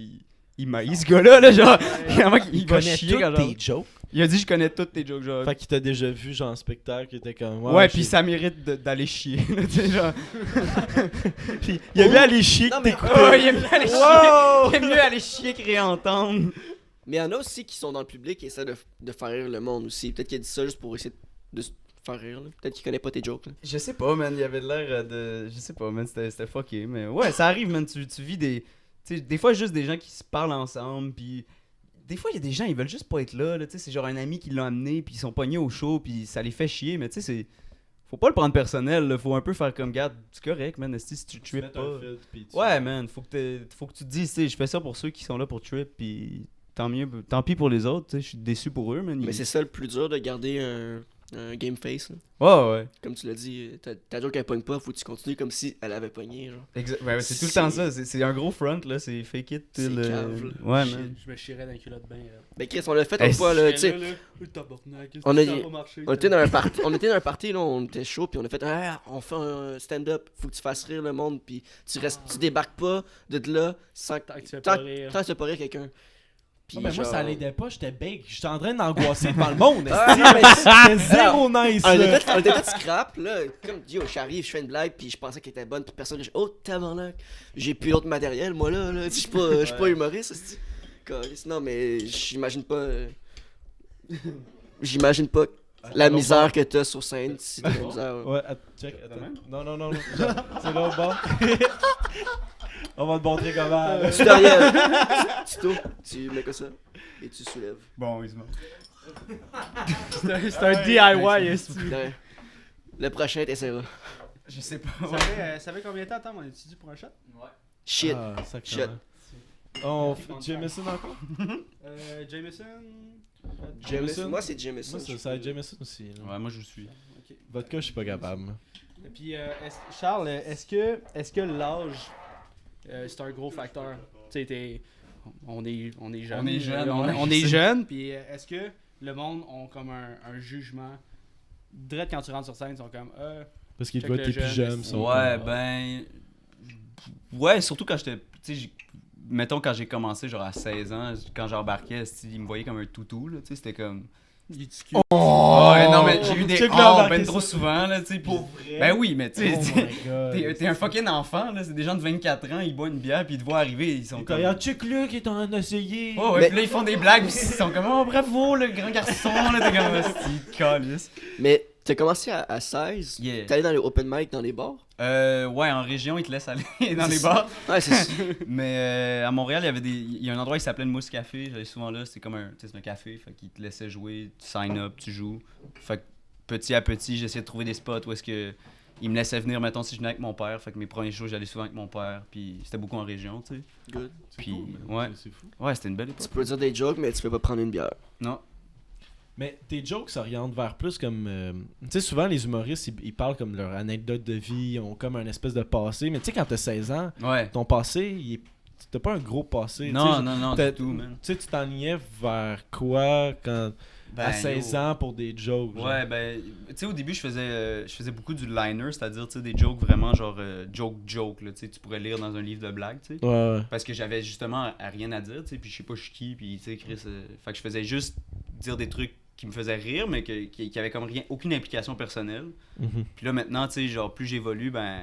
il maïs, ce gars-là, là, genre... il va connaît chier tous quand genre... tes jokes. Il a dit, je connais toutes tes jokes, genre... Fait qu'il t'a déjà vu, genre, en spectacle, qui était comme. Ouais, puis ça mérite d'aller chier, là, tu sais, genre... Puis il a vu aller chier Non, que mais- t'écoutais. Ouais, il aime mieux aller chier. Wow! Il aime mieux aller chier que réentendre. Mais il y en a aussi qui sont dans le public et essaient de faire rire le monde aussi. Peut-être qu'il a dit ça juste pour essayer de se faire rire. Là. Peut-être qu'il connaît pas tes jokes. Là. Je sais pas, man, il avait l'air de... Je sais pas, man, c'était fucké, mais ouais, ça arrive, man, tu vis des... Tu sais, des fois, juste des gens qui se parlent ensemble, puis... Des fois, il y a des gens, ils veulent juste pas être là, tu sais, c'est genre un ami qui l'a amené, puis ils sont pognés au show, puis ça les fait chier, mais tu sais, c'est... Faut pas le prendre personnel, là. Faut un peu faire comme, garde, c'est correct, man, si tu tripes pas... Ouais, man, faut que tu te dises, tu sais, je fais ça pour ceux qui sont là pour trip, puis tant pis pour les autres, tu sais, je suis déçu pour eux, man. Mais c'est ça le plus dur de garder un game face. Là. Ouais. Comme tu l'as dit, ta joke elle pogne pas, faut que tu continues comme si elle avait pogné. Genre. Ouais, c'est tout le temps ça, c'est un gros front, là, c'est fake it C'est till... cave, là. Ouais, man. Je me chierais dans le culotte bain. Ben Chris, on l'a fait une fois, là, tu sais. On était dans un party, là, on était chaud, puis on a fait on fait un stand-up, faut que tu fasses rire le monde, puis tu débarques pas de là sans Tant que tu fais tant pas rire. tant que tu fais pas rire quelqu'un. Puis mais moi, genre- ça l'aidait pas, j'étais big. J'étais en train d'angoisser devant le monde. Ah, non, mais C'était zéro nice. on là. était tous scrap, là, comme yo, j'arrive, je fais une blague, puis je pensais qu'elle était bonne, puis personne riche. Oh, tabarnak, j'ai plus d'autre matériel, moi là, je suis pas humoriste, c'est non, mais j'imagine pas la misère que t'as sur scène, si t'as de la misère. Ouais, check, attends. Non. C'est là au bord. On va te montrer comment. Tutoriel. Tuto, tu mets que ça. et tu soulèves. Bon, il se monte. C'est un DIY, est-ce Ouais. Le prochain, t'essaieras. Je sais pas. Ça fait combien de temps, Tom, on étudie pour un shot? Shit. Ah, sacrément. Shit. On fait Jameson encore? Jameson. Jameson? Moi, c'est Jameson. Moi, ça va être Jameson aussi. là. Ouais, moi je suis. Ok. Vodka, je suis pas capable. Et puis, Charles, est-ce que l'âge, c'est un gros facteur? Tu sais, on est jeunes. On est jeunes, On ouais. est jeunes, puis est-ce que le monde ont comme un jugement? Direct quand tu rentres sur scène, ils sont comme, Parce qu'il Check voit le tes jeune, pyjamas. c'est- sont Ouais, comme- ben. Ouais, surtout quand j'étais. Tu sais, mettons quand j'ai commencé, genre à 16 ans, quand j'embarquais, ils me voyaient comme un toutou, là, tu sais, c'était comme. il est cute. Oh! Ouais, non, mais j'ai eu des Check oh, l'embarqué, ben ça. trop souvent, là, tu sais. Pour puis- vrai? Ben oui, mais tu sais, Oh my god. t'es un fucking enfant, là, c'est des gens de 24 ans, ils boivent une bière, puis ils te voient arriver, ils sont comme. Regarde, check Luc, il est en train d'essayer. Oh, ouais, Mais- puis là, ils font des blagues, puis ils sont comme, oh, bravo, le grand garçon, là, t'es comme, c'est calice. Mais t'as commencé à 16. Yeah. T'es allé dans les open mic, dans les bars. Ouais, en région, ils te laissent aller dans les bars. Ouais, c'est ça. Mais à Montréal, il y a un endroit qui s'appelait le Mousse Café. J'allais souvent là, c'est comme c'est un café. Fait qu'ils te laissaient jouer, tu sign up, tu joues. Fait que petit à petit, j'essayais de trouver des spots où est-ce que ils me laissaient venir, mettons, si je venais avec mon père. Fait que mes premiers shows, j'allais souvent avec mon père. Puis c'était beaucoup en région, tu sais. Good. C'est Puis, cool, man. ouais. C'est fou. Ouais, c'était une belle Tu époque. peux dire des jokes, mais tu peux pas prendre une bière. Non. Mais tes jokes s'orientent vers plus comme. Tu sais, souvent les humoristes, ils parlent comme leur anecdote de vie, ils ont comme un espèce de passé. Mais tu sais, quand t'as 16 ans, Ouais. ton passé, t'as pas un gros passé. Non, tu sais, non, non, t'as- du tout, man. Tu sais, tu t'enlignais vers quoi quand à 16 yo. ans pour des jokes? genre? Ouais, ben, tu sais, au début, je faisais beaucoup du liner, c'est-à-dire, tu sais, des jokes vraiment genre joke, là, tu sais, tu pourrais lire dans un livre de blagues, tu sais. Ouais, ouais. Parce que j'avais justement rien à dire, tu sais, puis je sais pas je suis qui, puis tu sais, Chris. Fait que je faisais juste dire des trucs qui me faisaient rire, mais qui avaient comme aucune implication personnelle. Mhm. Puis là, maintenant, tu sais, genre, plus j'évolue, ben,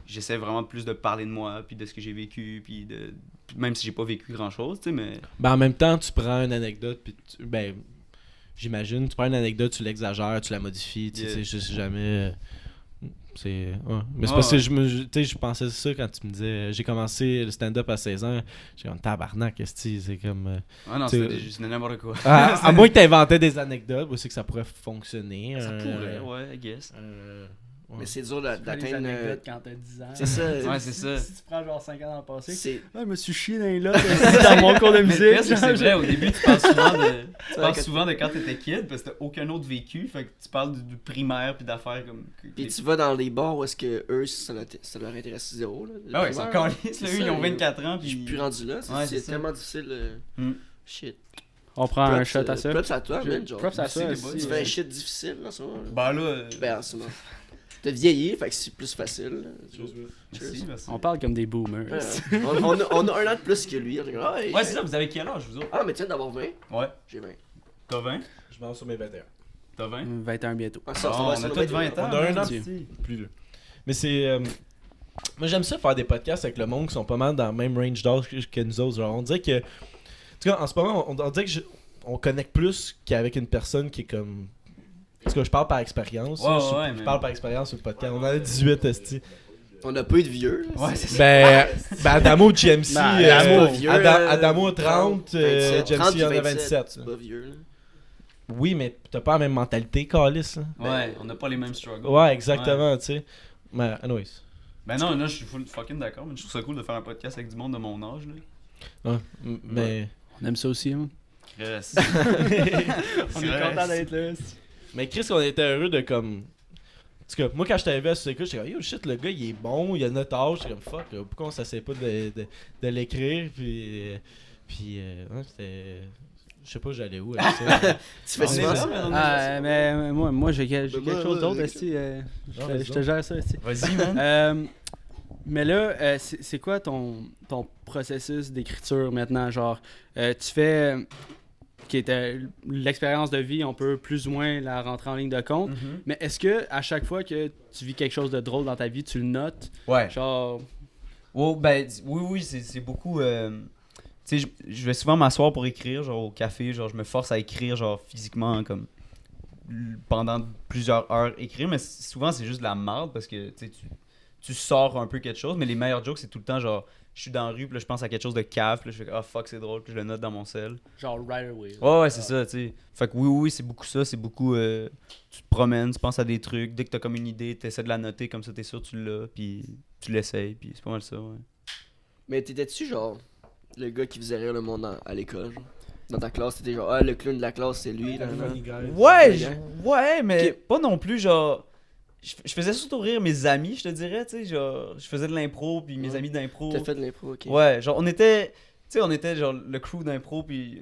j'essaie vraiment plus de parler de moi, puis de ce que j'ai vécu, puis même si j'ai pas vécu grand-chose, tu sais, mais. Ben, en même temps, tu prends une anecdote, puis ben, j'imagine, tu prends une anecdote, tu l'exagères, tu la modifies, tu sais, Yeah. je sais jamais. C'est. Ouais. Mais c'est Ouais, parce que ouais. tu sais, je pensais ça quand tu me disais, j'ai commencé le stand-up à 16 ans, j'ai comme tabarnak, c'est comme. Ah non, Tu- c'était n'importe quoi. À moins que tu inventais des anecdotes, c'est que ça pourrait fonctionner. Ça pourrait, ouais, I guess. Ouais. Mais c'est dur Tu prends les d'atteindre. anecdotes quand t'as 10 ans. C'est ça. Ouais, c'est ça. Si tu prends genre 5 ans dans le passé. C'est. Ah, je me suis chié dans les lots dans mon cours de Mais musique. le pire, c'est que c'est vrai, au début, tu parles quand- souvent de quand t'étais kid, parce que t'as aucun autre vécu, fait que tu parles du primaire, puis d'affaires comme. Puis tu vas dans les bars où est-ce que eux, ça leur intéresse zéro. Là, le Ah ouais, ils sont primaire, là. calices, là, C'est eux, ils ça, ont 24 ans, Je suis puis. plus rendu là. Ouais, C'est c'est tellement difficile. Hmm. Shit. On prend un Props, shot à ça. Props à toi, man. Genre. Props à Merci, ça. les boys. aussi. Tu fais un shit difficile, là, ça. Là. Bah là. Ben, en ce moment. T'as vieilli, fait que c'est plus facile. là. Merci, merci. On parle comme des boomers. Ouais. On a un an de plus que lui. On est comme, ah, hey, Ouais, c'est ça, vous avez quel âge, vous autres? Ah, mais tu viens d'avoir 20. Ouais. J'ai 20. T'as 20? Je m'en sur mes 21. T'as 20? 21 bientôt. Ah, Ah, ça va on sur a nos tous 21. 20 ans. On a un an Dieu. plus vieux. Mais c'est. Moi, j'aime ça faire des podcasts avec le monde qui sont pas mal dans le même range d'âge que nous autres. Genre, on dirait que. En tout cas, en ce moment, on dirait que on connecte plus qu'avec une personne qui est comme. En tout cas, je parle par expérience. Ouais, je ouais, je mais- parle par expérience sur le podcast. On en a 18, esti. On a pas eu de vieux. là. Ouais, c'est ça. Ben, Adamo GMC. Ben, Adamo, vieux, Adamo 30, 30, 27, GMC en a 27. 27. C'est pas vieux. Là. Oui, mais t'as pas la même mentalité, Calis. Là. Ouais, on n'a pas les mêmes struggles. Ouais, exactement, tu sais. Mais, anyways. Ben non, là, je suis fucking d'accord, mais je trouve ça cool de faire un podcast avec du monde de mon âge, là. Ouais, mais. On aime ça aussi, hein. Chris. On est content d'être là. Mais Chris, on était heureux de comme. En tout cas, moi quand je t'avais à ce écoute, j'étais comme yo shit, le gars il est bon, il a notre âge, j'étais comme fuck, pourquoi on s'essaie pas de l'écrire, puis. Ouais, c'était. Je sais pas où j'allais où avec ça. Tu fais On est souvent là, ça. mais on est Ah, mais moi j'ai quelque moi, chose d'autre, moi, esti, Non, vas-y je te gère ça, esti. Vas-y, man. Mais là, c'est quoi ton processus d'écriture maintenant? Genre, tu fais qui était l'expérience de vie, on peut plus ou moins la rentrer en ligne de compte. Mais est-ce que à chaque fois que tu vis quelque chose de drôle dans ta vie, tu le notes? Ouais. Genre, Oh, ben, oui, c'est beaucoup. Tu sais, je vais souvent m'asseoir pour écrire, genre au café, genre je me force à écrire, genre physiquement, comme pendant plusieurs heures écrire, mais souvent c'est juste de la merde parce que tu sais, tu sors un peu quelque chose, mais les meilleurs jokes, c'est tout le temps genre, je suis dans la rue, puis là, je pense à quelque chose de cave, puis là, je fais, ah fuck, c'est drôle, puis je le note dans mon sel. Genre right away. Ouais, c'est ça, tu sais. Fait que oui, c'est beaucoup ça, c'est beaucoup, tu te promènes, tu penses à des trucs, dès que t'as comme une idée, t'essaies de la noter, comme ça, t'es sûr, tu l'as, puis tu l'essayes, puis c'est pas mal ça, ouais. Mais t'étais-tu genre le gars qui faisait rire le monde à l'école, genre? Dans ta classe, t'étais genre, ah, le clown de la classe, c'est lui, là. Funny guy. Ouais, Ouais, ouais, mais Ok. pas non plus, genre. Je faisais surtout rire mes amis, je te dirais, tu sais, genre, je faisais de l'impro, puis mes Ouais. amis d'impro. T'as fait de l'impro, ok. Ouais, genre, on était genre le crew d'impro, puis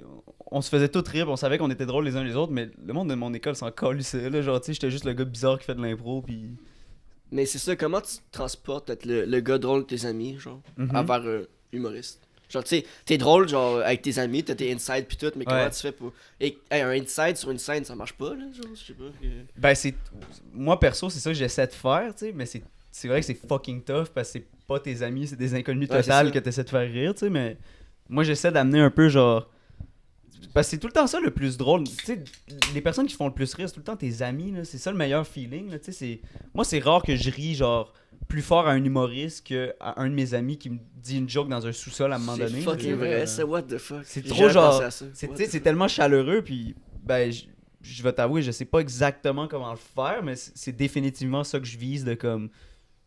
on se faisait tout rire, puis on savait qu'on était drôles les uns les autres, mais le monde de mon école s'en calissait, là, genre, tu sais, j'étais juste le gars bizarre qui fait de l'impro, puis. Mais c'est ça, comment tu transportes être le gars drôle de tes amis, genre, Mhm. vers humoriste? Genre, tu sais, t'es drôle, genre, avec tes amis, t'as tes insides pis tout, mais comment Ouais. tu fais pour. Hey, un inside sur une scène, ça marche pas, là, genre, je sais pas. Ben, c'est. Moi, perso, c'est ça que j'essaie de faire, tu sais, mais c'est vrai que c'est fucking tough parce que c'est pas tes amis, c'est des inconnus Ouais, c'est totales ça. que t'essaies de faire rire, tu sais, mais moi, j'essaie d'amener un peu, genre. Parce que c'est tout le temps ça le plus drôle. Tu sais, les personnes qui font le plus rire, c'est tout le temps tes amis, là. C'est ça le meilleur feeling, là. Tu sais, moi, c'est rare que je ris, genre, plus fort à un humoriste qu'à un de mes amis qui me dit une joke dans un sous-sol à un moment C'est donné. fucking là. vrai, ça, what the fuck. C'est J'ai trop jamais genre- pensé à ça. C'est, What tu sais, the c'est fuck. tellement chaleureux, puis ben, je vais t'avouer, je sais pas exactement comment le faire, mais c'est définitivement ça que je vise de comme.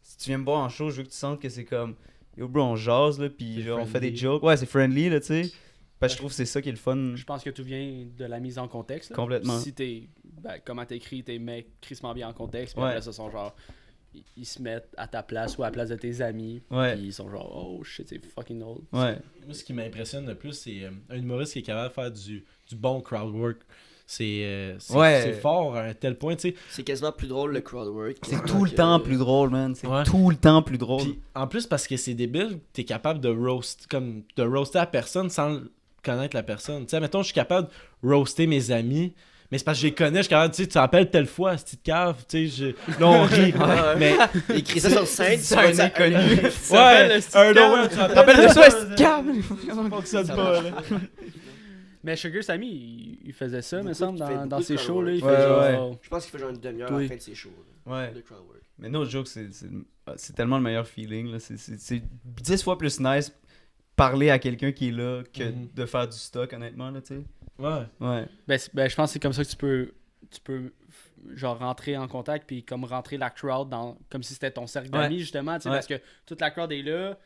Si tu viens me voir en show, je veux que tu sentes que c'est comme. Yo, bro, on jase, là, puis C'est genre, on fait friendly. des jokes. Ouais, c'est friendly, là, tu sais. Parce que je trouve que c'est ça qui est le fun. Je pense que tout vient de la mise en contexte. là. Complètement. Si t'es. Comment t'écris, t'es mets crissement bien en contexte. Puis Ouais. après, ça sont genre. Ils se mettent à ta place ou à la place de tes amis. Ouais. Puis ils sont genre, oh shit, c'est fucking drôle. Ouais. Moi, ce qui m'impressionne le plus, c'est un humoriste qui est capable de faire du bon crowd work. Ouais. C'est fort à un tel point, tu sais. C'est quasiment plus drôle le crowd work. C'est tout le temps plus drôle, man. C'est Ouais. tout le temps plus drôle. Puis, en plus, parce que c'est débile, t'es capable de roaster la personne sans connaître la personne. Tu sais, mettons, je suis capable de roaster mes amis, mais c'est parce que je les connais, je suis capable, tu sais, tu t'appelles telle fois, cette petite cave, tu sais, là, on rit. Ouais. Mais, Écris ça sur scène, C'est un inconnu. ouais, un no, tu T'appelles de ça, c'est calme. Ça fonctionne Ça pas, marche. là. Mais Sugar Sammy, il faisait ça, me Beaucoup, semble, il fait dans beaucoup de ses crowd shows. Là, il work. fait Ouais, genre. Je pense qu'il fait genre une demi-heure à Oui. la fin de ses shows, là, Ouais. de crowd work. Mais no joke, c'est tellement le meilleur feeling. Là. C'est 10 fois plus nice parler à quelqu'un qui est là que Mhm. de faire du stock, honnêtement, là, tu sais. Ouais. Ouais. Ben, je pense que c'est comme ça que tu peux genre rentrer en contact puis comme rentrer la crowd dans comme si c'était ton cercle d'amis justement, tu sais, Ouais. parce que toute la crowd est là,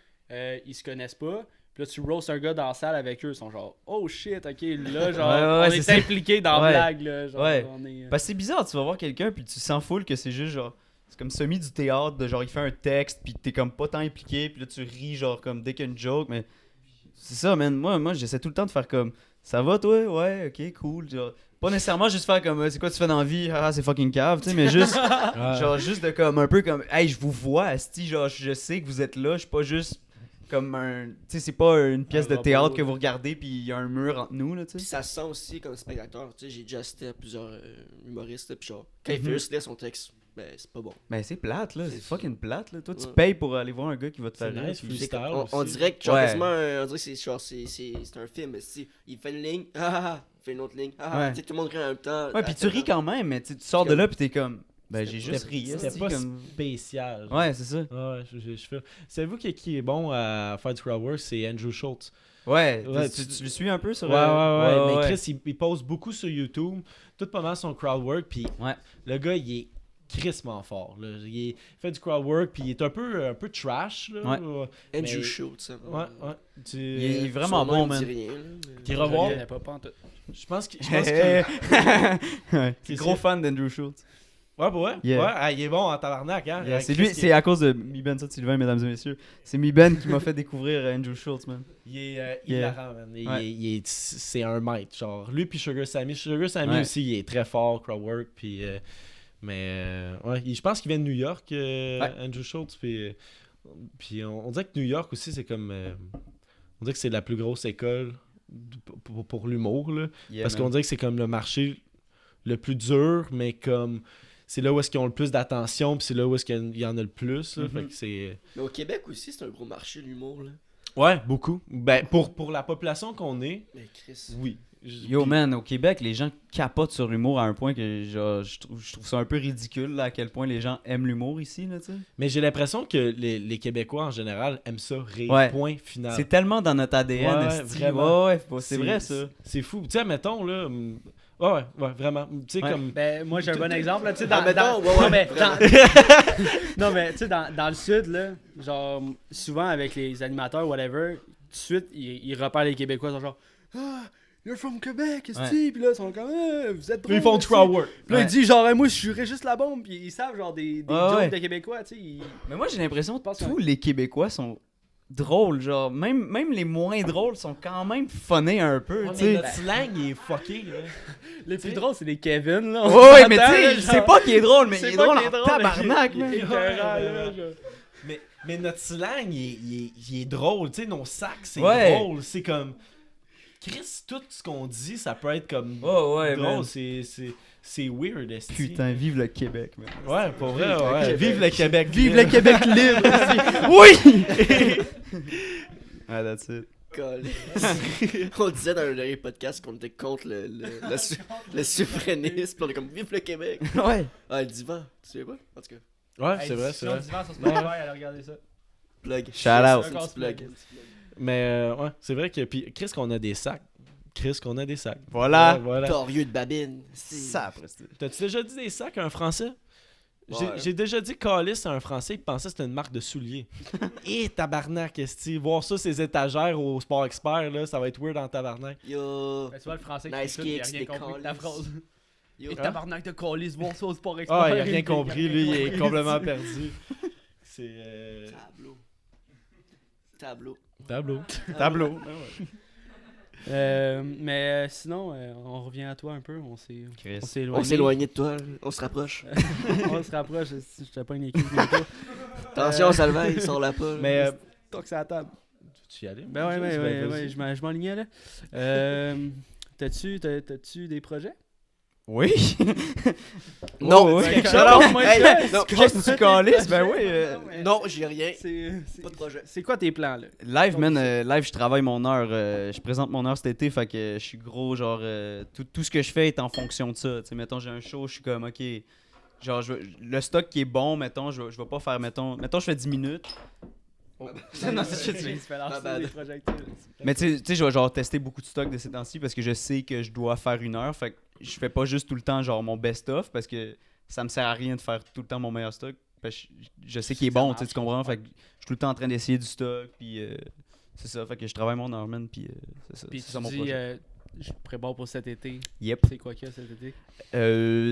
ils se connaissent pas. Puis là, tu roast un gars dans la salle avec eux, ils sont genre « Oh shit, ok, là, genre, Ouais, on c'est est ça. impliqué dans la Ouais. blague, là. Genre, Ouais. on est, Parce que c'est bizarre, tu vas voir quelqu'un puis tu sens full que c'est juste genre. C'est comme semi du théâtre, de genre il fait un texte puis t'es comme pas tant impliqué puis là tu ris genre comme dès qu'il y a une joke, mais c'est ça, man. Moi j'essaie tout le temps de faire comme ça va toi? Ouais, ok, cool. Genre, pas nécessairement juste faire comme c'est quoi tu fais dans la vie? Ah, c'est fucking cave, tu sais, mais juste. Genre juste de comme un peu comme hey je vous vois asti genre je sais que vous êtes là je suis pas juste comme un tu sais c'est pas une pièce Un de robot, théâtre là. que vous regardez puis il y a un mur entre nous là tu Puis sais ça se sent aussi comme spectateur. Tu sais, j'ai déjà assisté à plusieurs humoristes, là, puis genre, quand il Mhm. fait juste lire son texte, ben c'est pas bon. mais c'est plate là c'est C'est- fucking plate là toi tu Ouais. payes pour aller voir un gars qui va te C'est faire rire nice, puis- freestyle. On aussi. dirait que genre, Ouais. quasiment, on dirait que c'est genre c'est un film. Mais si il fait une ligne, il fait une autre ligne, Ouais. tu sais, tout le monde rit en même temps. ouais puis tu ris quand même mais tu sors de là puis t'es comme ben j'ai juste ri C'était asti, pas comme spécial. ouais c'est ça Ouais, je fais. Savez-vous qui est bon à faire du crowd work? C'est Andrew Schultz. ouais, Ouais, tu le suis un peu sur Ouais. Mais ouais. Chris, il pose beaucoup sur YouTube. Tout pas mal son crowd work. Puis Ouais. le gars, il est crissement fort. Là. Il fait du crowd work. Puis il est un peu trash. Là. Ouais. Andrew mais- Schultz. ça. Ouais, ouais. il est Son vraiment nom, bon il me man dit rien, là, mais- Qui Je revoit. connais pas en tout. Je pense que. ouais, C'est gros ça. fan d'Andrew Schultz. Ouais, bah ouais. Yeah. Ouais, ah, il est bon en tabarnak. Hein. Yeah, c'est Chris, lui, c'est à cause de Mi Ben Sylvain, mesdames et messieurs. C'est Mi Ben qui m'a fait découvrir Andrew Schultz, man. Il est Yeah. hilarant, man. Ouais. C'est un maître. Genre, lui puis Sugar Sammy. Sugar Sammy Ouais. aussi, il est très fort, crowd work. Puis, ouais, je pense qu'il vient de New York, Andrew Schultz. Puis on dirait que New York aussi, c'est comme. On dirait que c'est la plus grosse école pour l'humour. Là. Yeah, Parce man. qu'on dirait que c'est comme le marché le plus dur, mais comme. C'est là où est-ce qu'ils ont le plus d'attention, puis c'est là où est-ce qu'il y en a le plus. Là. Mhm. Fait que c'est. Mais au Québec aussi, c'est un gros marché, l'humour, là. Ouais, beaucoup. Ben, pour la population qu'on est, Mais Chris. oui. Yo puis- man, au Québec, les gens capotent sur l'humour à un point que genre, je trouve ça un peu ridicule là, à quel point les gens aiment l'humour ici. Là, tu sais. Mais j'ai l'impression que les Québécois en général aiment ça rire. Ouais. Point final. C'est tellement dans notre ADN. Ouais, esti. vraiment. Ouais, c'est vrai ça. C'est fou. Tu sais, mettons là. Ouais, vraiment. Tu sais, Ouais. comme. Ben, moi, j'ai un bon exemple, là, tu sais, Ah, dans... mettons, ouais, non, mais, vraiment. non, mais, tu sais, dans le sud, là, genre, souvent, avec les animateurs, whatever, tout de suite, ils repèrent les Québécois, ils sont genre « Ah, you're from Québec, esti! » Puis là, ils sont comme « vous êtes drôle, Ils font esti. crowd work. Puis là, Ouais. ils disent genre « Moi, je suis juste la bombe! » Puis ils savent, genre, des jokes ouais. de Québécois, tu sais. Mais moi j'ai l'impression que pense tous les Québécois sont drôles. Genre, même les moins drôles sont quand même funnés un peu. Ouais, tu mais sais. notre slang il est fucké. Là. Les plus drôles, c'est les Kevin, là. Ouais, mais tu sais, c'est pas qu'il est drôle, mais C'est il est pas drôle qu'il est en drôle, mais tabarnak, il est man. écœurant, là, genre. Mais notre slang il est drôle. Tu sais, nos sacs c'est Ouais. drôle. C'est comme. Chris, tout ce qu'on dit, ça peut être comme. Oh ouais, drôle. man. C'est weird, esti. Putain, vive le Québec, man. Ouais, pour vrai, Vive le ouais. Québec. Vive le Québec. Vive le Québec libre aussi. Oui! Ah, that's it. On disait dans un dernier podcast qu'on était contre le souverainisme, puis on est comme vive le Québec. Ouais. Ah, le divan, tu sais pas? En tout cas, Ouais, c'est vrai, c'est vrai. Allez regarder ça. plug. Shout out. C'est un petit plug. Mais ouais, c'est vrai que. Puis Chris, qu'on a des sacs. Chris, qu'on a des sacs. Voilà. Ouais, voilà. Torieux de babine. Ça, presque. T'as-tu déjà dit des sacs à un Français? Ouais. J'ai déjà dit calice à un Français, il pensait que c'était une marque de souliers. Et tabarnak, esti. Voir ça, ces étagères au Sport Expert, là, ça va être weird en tabarnak. Yo. Ben, tu vois, le français Nice qui écoute, il a kicks, rien des compris de ta calices. phrase. Yo. Et tabarnak de colis, voir ça au sport expert. Ah, il a rien compris, lui, il est complètement perdu. C'est. Tableau. Tableau. Tableau. Tableau. Mais sinon, on revient à toi un peu. On s'est éloigné. On s'est éloigné de toi, on se rapproche. On se rapproche. Je t'ai pas une équipe bientôt. Attention, Salvaille, sors la pas. Mais. Tant que c'est à table. Tu y allais? Ben ouais, je m'enlignais là. T'as-tu des projets? Oui. Non, ouais. quelque chose. Alors, moi, Hey, je- non, Qu'est-ce que tu calisses? Ben oui. non, j'ai rien. C'est Pas de projet. c'est quoi tes plans là? Live, man, live, je travaille mon heure. Je présente mon heure cet été, fait que je suis gros, genre, tout ce que je fais est en fonction de ça. Tu sais, mettons, j'ai un show, je suis comme, ok, genre, le stock qui est bon, mettons, je vais pas faire, mettons, je fais 10 minutes. Non, c'est shit, My bad. des projectiles. Mais tu sais, je vais genre tester beaucoup de stock de ces temps-ci parce que je sais que je dois faire une heure, fait que je fais pas juste tout le temps, genre, mon best-of parce que ça me sert à rien de faire tout le temps mon meilleur stock. Parce que je sais qu'il est bon, tu comprends? Fait que je suis tout le temps en train d'essayer du stock, puis c'est ça, fait que je travaille mon heure, man, puis c'est ça, Puis c'est tu ça mon dis, projet. je prépare pour cet été. Yep. C'est quoi qu'il y a cet été?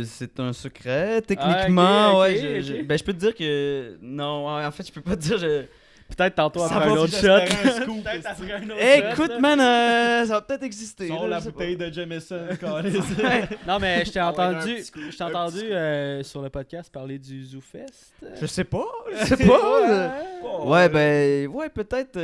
C'est un secret, techniquement, Ah, ok, ouais. ok. Ben, je peux te dire que. Non, en fait, je peux pas te dire. Peut-être tantôt Ça après va, un autre j'espérais shot. un scoop, Peut-être après un autre Écoute, shot, là. man, ça va peut-être exister. Sors là, la je sais bouteille pas. de Jameson, calice. Non, mais je t'ai Ah ouais, un entendu, petit coup, je t'ai un entendu petit sur le podcast parler du ZooFest. Je sais pas, je sais pas. Oh, Ouais, ben, ouais, peut-être.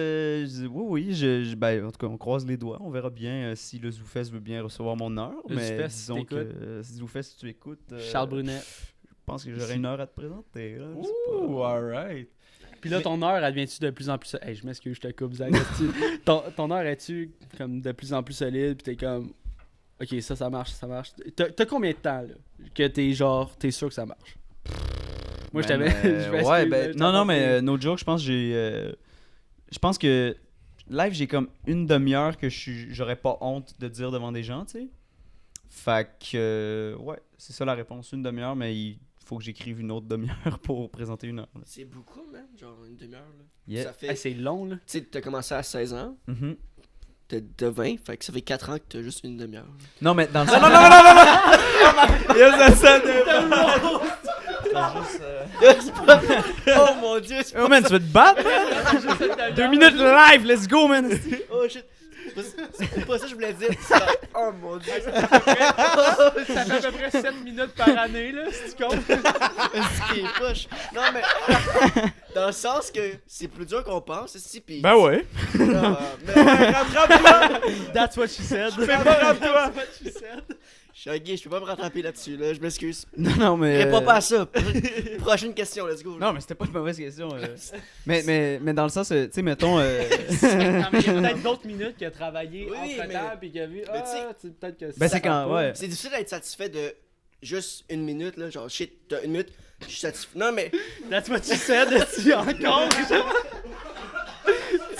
Oui, ben, en tout cas, on croise les doigts. On verra bien si le ZooFest veut bien recevoir mon heure. Le Mais ZooFest, si disons que t'écoutes. si ZooFest, si tu écoutes. Charles Brunet. Je pense que j'aurai une heure à te présenter. Là, je sais Ouh, pas. alright. Puis là, ton heure, elle devient-tu de plus en plus... Hey, je m'excuse, je te coupe, Zach. ton heure, es-tu comme de plus en plus solide? Puis t'es comme... Ok, ça marche, ça marche. T'as combien de temps, là? Que t'es genre... T'es sûr que ça marche? Moi, je Ben, t'avais... je m'excuse, ouais, là, ben, je non, t'entends mais pas. no joke, je pense que je pense que live, j'ai comme une demi-heure que j'aurais pas honte de dire devant des gens, tu sais. Fait que, ouais, c'est ça la réponse, une demi-heure, mais il faut que j'écrive une autre demi-heure pour présenter une heure. là. C'est beaucoup, man. Genre une demi-heure. Là. Yeah. Ça fait. Hey, c'est long, là. Tu sais, t'as commencé à 16 ans, Mhm. t'as de 20, fait que ça fait 4 ans que t'as juste une demi-heure. Non, mais dans le Non, sens. non, non, non, non, non! Yes, ça sonne Oh mon dieu, c'est Oh man, tu veux te battre? man? 2 minutes live, let's go, man! Oh shit. C'est pas ça que je voulais dire. c'est genre, Oh mon dieu. Ça fait à peu près 7 minutes par année, là, si tu comptes. Ce qui est poche. Non, mais. Dans le sens que c'est plus dur qu'on pense, ici, pis. Ben ouais. Mais Rattrape-toi! That's what she said. Fais pas rap-toi! That's what she said. Je peux pas me rattraper là-dessus, là. Je m'excuse. Non, mais. Réponds pas à ça. Prochaine question, let's go. Non, mais c'était pas une mauvaise question. Mais dans le sens, tu sais, mettons. Non, mais il y a peut-être d'autres minutes qu'il a travaillé Oui, entre-temps mais- puis qu'il a vu. mais tu sais- Peut-être que Ben, ça c'est quand. compte pas. Ouais. C'est difficile d'être satisfait de juste une minute, là. Genre, shit, t'as une minute, je suis satisfait. Non, mais. Là, tu m'as-tu said, tu encore?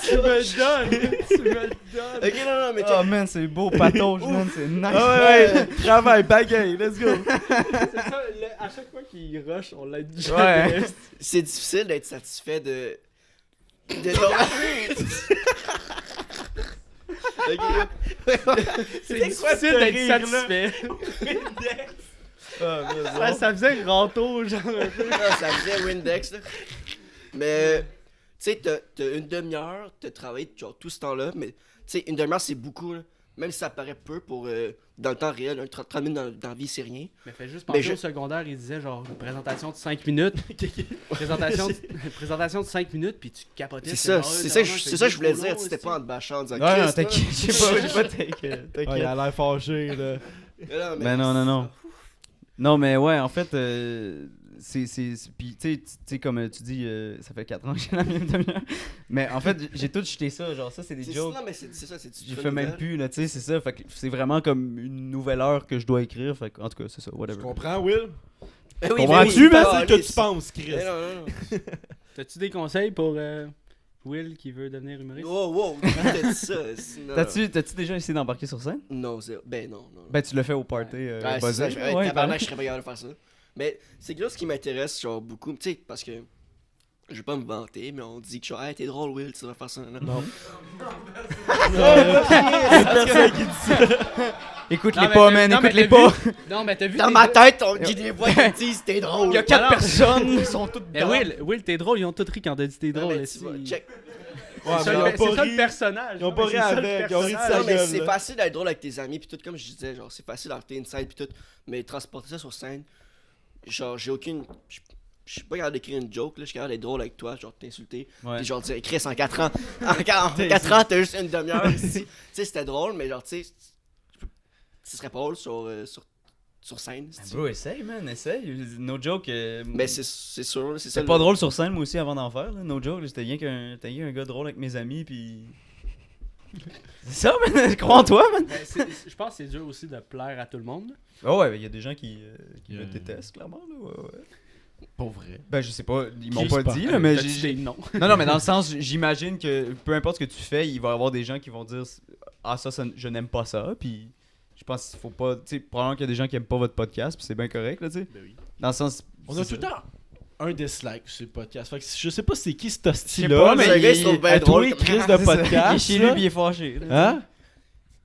Tu me le donnes! Tu me le donnes! Ok, non, mais Oh man, c'est beau, patauge, man, c'est nice. Ah ouais, travail, bagaille, let's go. C'est ça, à chaque fois qu'il rush, on l'aide déjà. Ouais. c'est difficile d'être satisfait de. Ok. C'est quoi difficile ce d'être rire-là? satisfait. Ah, mais Ça faisait râteau, genre un peu. Non, ça faisait Windex, là. Mais, tu sais, t'as une demi-heure, t'as travaillé genre tout ce temps-là, mais, tu sais, une demi-heure, c'est beaucoup, là. Même si ça paraît peu pour, dans le temps réel, 30 minutes dans la vie, c'est rien. Mais fait juste Mais penser je- au secondaire, il disait genre une présentation de 5 minutes. présentation de 5 minutes, puis tu capotais. C'est ça, c'est ça, que je voulais dire. C'était C'était pas en te bâchant en disant Ouais, non, Chris, t'inquiète, j'ai pas Ah, il t'inquiète. a l'air fâché, là. là. Ben non. Non, mais ouais, en fait, puis tu sais, comme tu dis, ça fait 4 ans que j'ai la même demi-heure. Mais en fait, j'ai tout jeté ça, genre ça, c'est des jokes. Non, mais c'est ça, c'est Je fais même plus, là, tu sais, c'est ça. Fait que c'est vraiment comme une nouvelle heure que je dois écrire. Fait que, en tout cas, c'est ça, Tu whatever. comprends, Will? Comprends-tu, Mais man? c'est que tu penses, Chris. Non. T'as-tu des conseils pour Will qui veut devenir humoriste? Wow, t'as dit ça. sinon- T'as-tu déjà essayé d'embarquer sur scène? Non, ben non. Ben, tu l'as fait au party. Ouais, c'est buzzé. ça, je Ouais, tabarnak, je serais pas capable de faire ça. Mais c'est que là, ce qui m'intéresse, genre, beaucoup, tu sais, parce que je vais pas me vanter, mais on dit que, genre, hey, t'es drôle, Will, tu vas faire ça. Non. Personne qui dit ça. Écoute-les Non, mais pas, t'as- man, non, mais écoute-les t'as pas. vu- Non, mais t'as vu. Dans tes- ma tête, on dit des voix qui disent t'es drôle. Il y a 4 non. personnes, ils sont toutes Mais drôles. Will, t'es drôle, ils ont tout ri quand t'as dit t'es Non, drôle. mais esti. tu vois, check. Ouais, C'est mais ils ont ça, pas c'est ça ri. le personnage. Ils ont pas Non, ri mais c'est ça, le avec, ils ont ri de personnage. sa Non, mais gueule, c'est là. facile d'être drôle avec tes amis, puis tout, comme je disais, genre, c'est facile d'arrêter inside, puis tout. Mais transporter ça sur scène, genre, j'ai aucune. Je suis pas capable d'écrire une joke, là, je suis capable d'être drôle avec toi, genre t'insulter. Ouais. Puis genre dire, Chris, en 4 ans, en 4 ans, t'as juste une demi-heure. Tu sais, c'était drôle, mais genre, tu sais, ce serait pas drôle sur scène. Ben, bro, essaye, man, essaye. No joke. Mais c'est sûr, c'est ça. C'était pas drôle sur scène, moi aussi, avant d'en faire. Là. No joke, là, j'étais rien qu'un gars drôle avec mes amis, puis. C'est ça, man. Crois en toi, man. Mais je pense que c'est dur aussi de plaire à tout le monde. Oh, ouais, il y a des gens qui me Yeah. détestent, clairement. Là, ouais. Pour vrai. Ben, je sais pas, ils m'ont J'espère. pas dit, là, mais T'as-tu des noms? Non, mais dans le sens, j'imagine que peu importe ce que tu fais, il va y avoir des gens qui vont dire ah, ça je n'aime pas ça, puis je pense qu'il faut pas. Tu sais, probablement qu'il y a des gens qui aiment pas votre podcast, puis c'est bien correct, là, tu sais. Ben oui. Dans le sens. On a c'est tout ça. le temps un dislike sur le podcast. Fait que je sais pas c'est qui cet Je sais hostie-là. pas, mais là, le gars, il se trouve bien à drôle tous les comme- crises C'est de ça. podcast. Il est chez lui, là. puis il est fâché. là. Hein?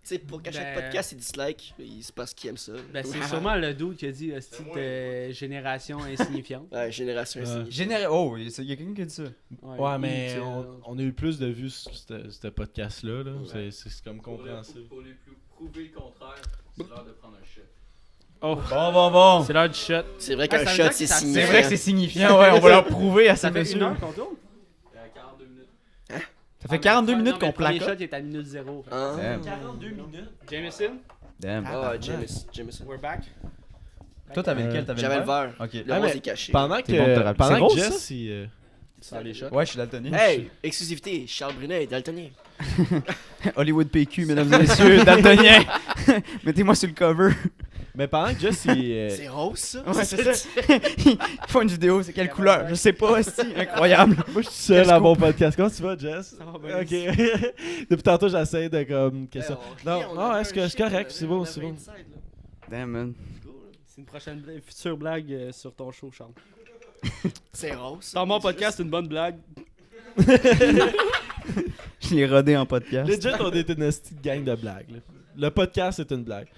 Tu sais, pour qu'à chaque Ben- podcast, il dislike, c'est parce qu'il aime ça. Ben, c'est sûrement le dude qui a dit style de génération insignifiante. Ouais, génération Ouais. insignifiante. Oh, il y a quelqu'un qui a dit ça. Ouais, mais tu sais, on a eu plus de vues sur ce podcast-là. Là. C'est comme compréhensible. Pour les prouver le contraire, c'est l'heure de prendre un shot. Oh, Bon. c'est l'heure du shot. C'est vrai Ah, qu'un ça veut shot, dire c'est que ça- signifiant. C'est vrai que c'est signifiant, ouais, on va leur prouver à Ça ces fait messieurs. une heure qu'on tourne? 42 minutes. Ça fait 42 minutes qu'on Le premier placote. shot est à minute 0. Hein? Damn. 42 minutes. Jameson, Damn. Ah, ouais, Jameson. we're back. Toi, t'avais lequel? T'avais J'avais le verre. Ok. Le Ah, rose mais est caché. Pendant T'es bon de te que, rappeler. pendant C'est que rose, Jess, ça? Tu sors les shots. Ouais, je suis daltonien. Hey, exclusivité, Charles Brunet, daltonien. Hollywood PQ, mesdames et messieurs, daltonien. Mettez-moi sur le cover. mais pendant que Jess, il. C'est rose, ça? Ouais, c'est ça. Ils font une vidéo, c'est quelle couleur? Je sais pas, c'est incroyable. Moi, je suis seul à mon podcast. Comment tu vas, Jess? Ça va bien. Ok. Depuis tantôt, j'essaie de comme. Que ça. Non, on non, a est-ce fait un que c'est correct? shit, C'est on bon, a c'est fait bon. inside, là. Damn, man. Cool, là. C'est une prochaine future blague sur ton show, Charles. C'est rose. ça. Dans mon podcast, c'est une bonne blague. Je l'ai rodé en podcast. Legit, on est une petite gang de blagues. Là. Le podcast, c'est une blague.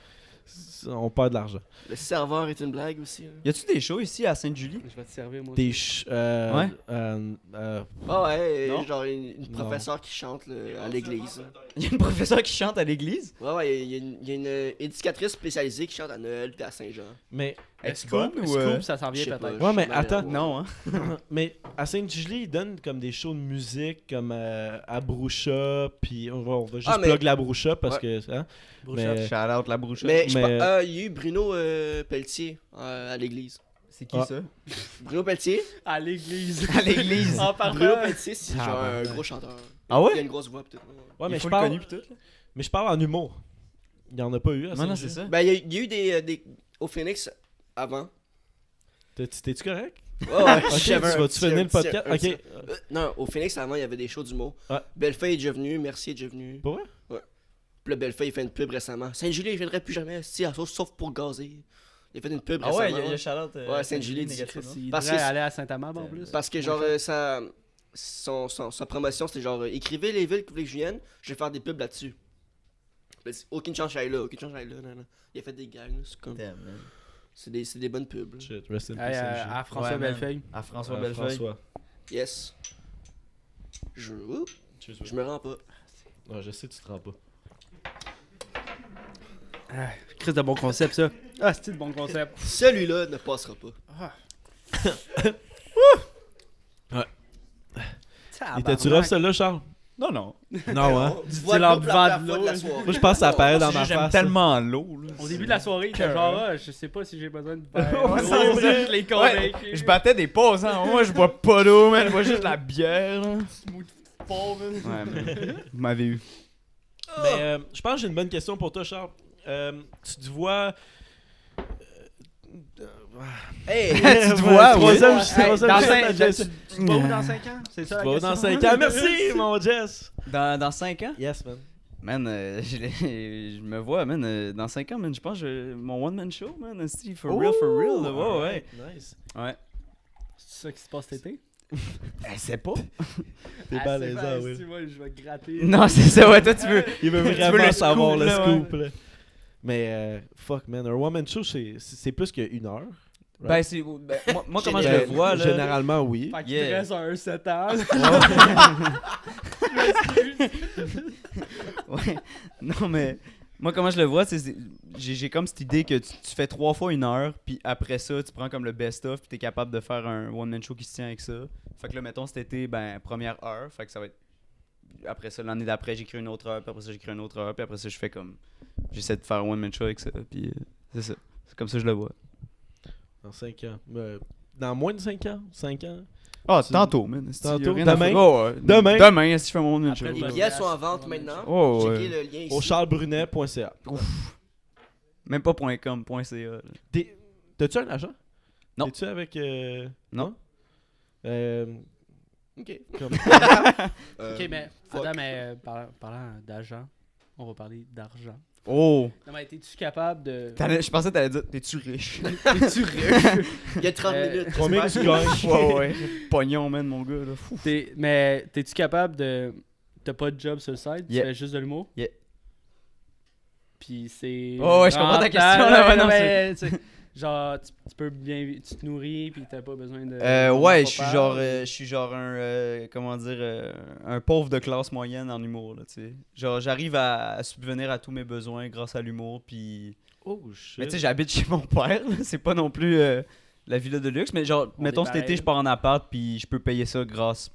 On perd de l'argent. Le serveur est une blague aussi. Là. Y a-tu des shows ici à Sainte-Julie? Je vais te servir, moi. Des aussi. Ouais. Ah ouais, Non? genre une professeure qui chante là, à l'église. Y a une professeure qui chante à l'église? Ouais, il y a une éducatrice spécialisée qui chante à Noël puis à Saint-Jean. Mais, Est-ce Scoop, bonne ou, Scoop, ça s'en Je vient sais peut-être. pas. ouais, mais Je suis attends. malade. Non, hein? mais à Sainte-Julie, ils donnent comme des shows de musique comme à Broucha. Puis on va juste Ah, mais- plug la Broucha parce Ouais. que. Hein? Brouchard. Mais- Shout out la brouchette. Mais, Mais- Il y a eu Bruno Pelletier à l'église. C'est qui Ah. ça? Bruno Pelletier. À l'église. À l'église. En Bruno partant. Pelletier, c'est genre un gros chanteur. Ah ouais? Il a une grosse voix peut-être. Ouais, mais Il faut je le parle, connu pis tout. là. mais je parle en humour. Il y en a pas eu à Non, Saint-Gilles. non, c'est ça. Ben, il y a eu des au Phoenix avant. T'es-tu correct? Oh, ouais, Ok, tu j'avais un vas-tu petit- finir un le petit- podcast? un petit- Ok. Non, au Phoenix avant, il y avait des shows d'humour. Ouais. Bellefeuille est déjà venu, Mercier est déjà venu. Pour vrai? Puis là, Bellefeuille, il fait une pub récemment. Saint-Julie, il viendrait plus jamais, sauf pour gazer. Il a fait une pub Ah ouais, récément. il y a Charlotte. Ouais, Saint-Julie dit négatif, Chris, non? Il Parce devrait que- aller à Saint-Amand en plus. Parce que genre, sa promotion, c'était genre, écrivez les villes que vous voulez que je vienne, je vais faire des pubs là-dessus. Puis il dit, aucune chance j'aille là, aucune chance j'aille là. Non. Il a fait des gags, là, c'est comme. Damn, man. C'est des bonnes pubs. là. Shit, rest in Hey, peace, Saint-Gilles. à François Ouais, man. Bellefeuille. À François Ah, Bellefeuille. François. Yes. Cheers, Je me rends pas. ouais, je sais, tu te rends pas. Chris de bon concept, ça. Ah, c'est de bon concept. Celui-là ne passera pas. Étais-tu rough, celle-là, Charles? Non, non. Non, hein? Du voile la en buvant première de fois l'eau, la hein. soirée. Moi, je pense que ça apparaît dans ma J'aime face. tellement l'eau. là. Au début de la soirée, il était genre, ah, je sais pas si j'ai besoin de faire. Ouais, c'est vrai. Je l'ai Ouais, convaincu. je battais des pauses, hein. Moi, je bois pas d'eau, man. Je bois juste de la bière, là. Pauvre. Ouais, man. Vous m'avez eu. Mais je pense que j'ai une bonne question pour toi, Charles. Tu te vois. Hey! Tu te vois, troisième, oui. troisième, Dans troisième, cinq- tu te vois où dans 5 ans? C'est ça Tu la vas dans question? 5 ans. Merci, mon Jess. Dans 5 ans? Yes, man. Man, je me vois, man. Dans 5 ans, man, je pense que mon one-man show, man. Steve, for real, là. Ouais, ouais. Nice. Ouais. C'est ça qui se passe cet été? C'est pas. T'es balaisant, oui. Tu vois, je vais gratter. Non, c'est ça, ouais. Toi, tu veux. Il veut veux vraiment le savoir scoop, le là, scoop. Là. Mais fuck, man. Un one-man show, c'est plus qu'une heure. Ben, c'est. Ben, moi comment je le Ben, vois, là. Généralement, oui. Fait qu'il Yeah. te reste un 7 ans. Ouais. Non, mais moi, comment je le vois, j'ai comme cette idée que tu fais 3 fois 1 heure, puis après ça, tu prends comme le best-of, puis t'es capable de faire un one-man show qui se tient avec ça. Fait que là, mettons, cet été, ben, première heure, fait que ça va être. Après ça, l'année d'après, j'écris une autre heure, puis après ça, j'écris une autre heure, puis après ça, je fais comme. J'essaie de faire un one-man show avec ça, puis c'est ça. C'est comme ça que je le vois. Dans 5 ans. Dans moins de 5 ans? 5 ans? Ah, Tu- tantôt, man. Si Tantôt? y a rien à Demain? faire. Oh, ouais. Demain? Demain, si je fais mon one-man show. Après le Les billets sont en vente maintenant. Oh, Checkez ouais. le lien ici. Au charlesbrunet.ca. Même pas .com.ca. là. T'as-tu un agent? Non. T'es-tu avec. Non. Ok. Comme... Ok, mais fuck. attends, mais parlant d'argent, on va parler d'argent. Oh! Non, mais t'es-tu capable de. Je pensais que t'allais dire, t'es-tu riche? T'es-tu riche? Il y a 30 minutes. Combien tu gagnes? Ouais, ouais. Pognon, man, mon gars, là. Fou. Mais t'es-tu capable de. T'as pas de job sur le site, Yeah. tu fais juste de l'humour? Yeah. Puis c'est. Oh, ouais, je comprends ta rentable, question, là, ouais, non, mais, tu sais, genre, tu peux bien. Tu te nourris, puis t'as pas besoin de. Ouais, de je suis genre un, comment dire, un pauvre de classe moyenne en humour, là, tu sais. Genre, j'arrive à subvenir à tous mes besoins grâce à l'humour, puis... Oh shit. Mais tu sais, j'habite chez mon père, là, c'est pas non plus la villa de luxe, mais genre, On mettons est cet pareil. été, je pars en appart, puis je peux payer ça grâce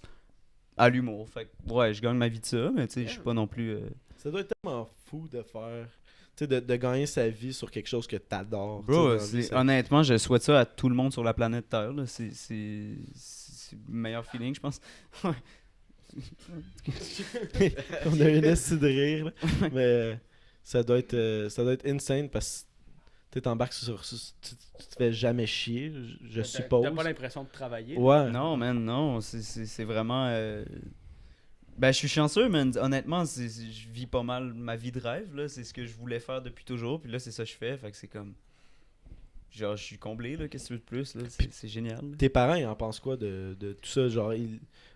à l'humour. Fait que, ouais, je gagne ma vie de ça, mais tu sais, je suis pas non plus... Ça doit être tellement fou de faire. Tu sais, de gagner sa vie sur quelque chose que t'adores. Bro, tu sais, dans la vie, ça- honnêtement, je souhaite ça à tout le monde sur la planète Terre, là. C'est le meilleur feeling, je pense. On a une esti de rire, là. Mais ça doit être insane parce que tu t'embarques tu te fais jamais chier, je suppose. T'as pas l'impression de travailler. Ouais. Non, man, non. C'est vraiment. Ben, je suis chanceux, man. Honnêtement, je vis pas mal ma vie de rêve, là. C'est ce que je voulais faire depuis toujours. Puis là, c'est ça que je fais. Fait que c'est comme. Genre, je suis comblé, là. Qu'est-ce que tu veux de plus, là? C'est génial. là. Tes parents, ils en pensent quoi de tout ça? Genre,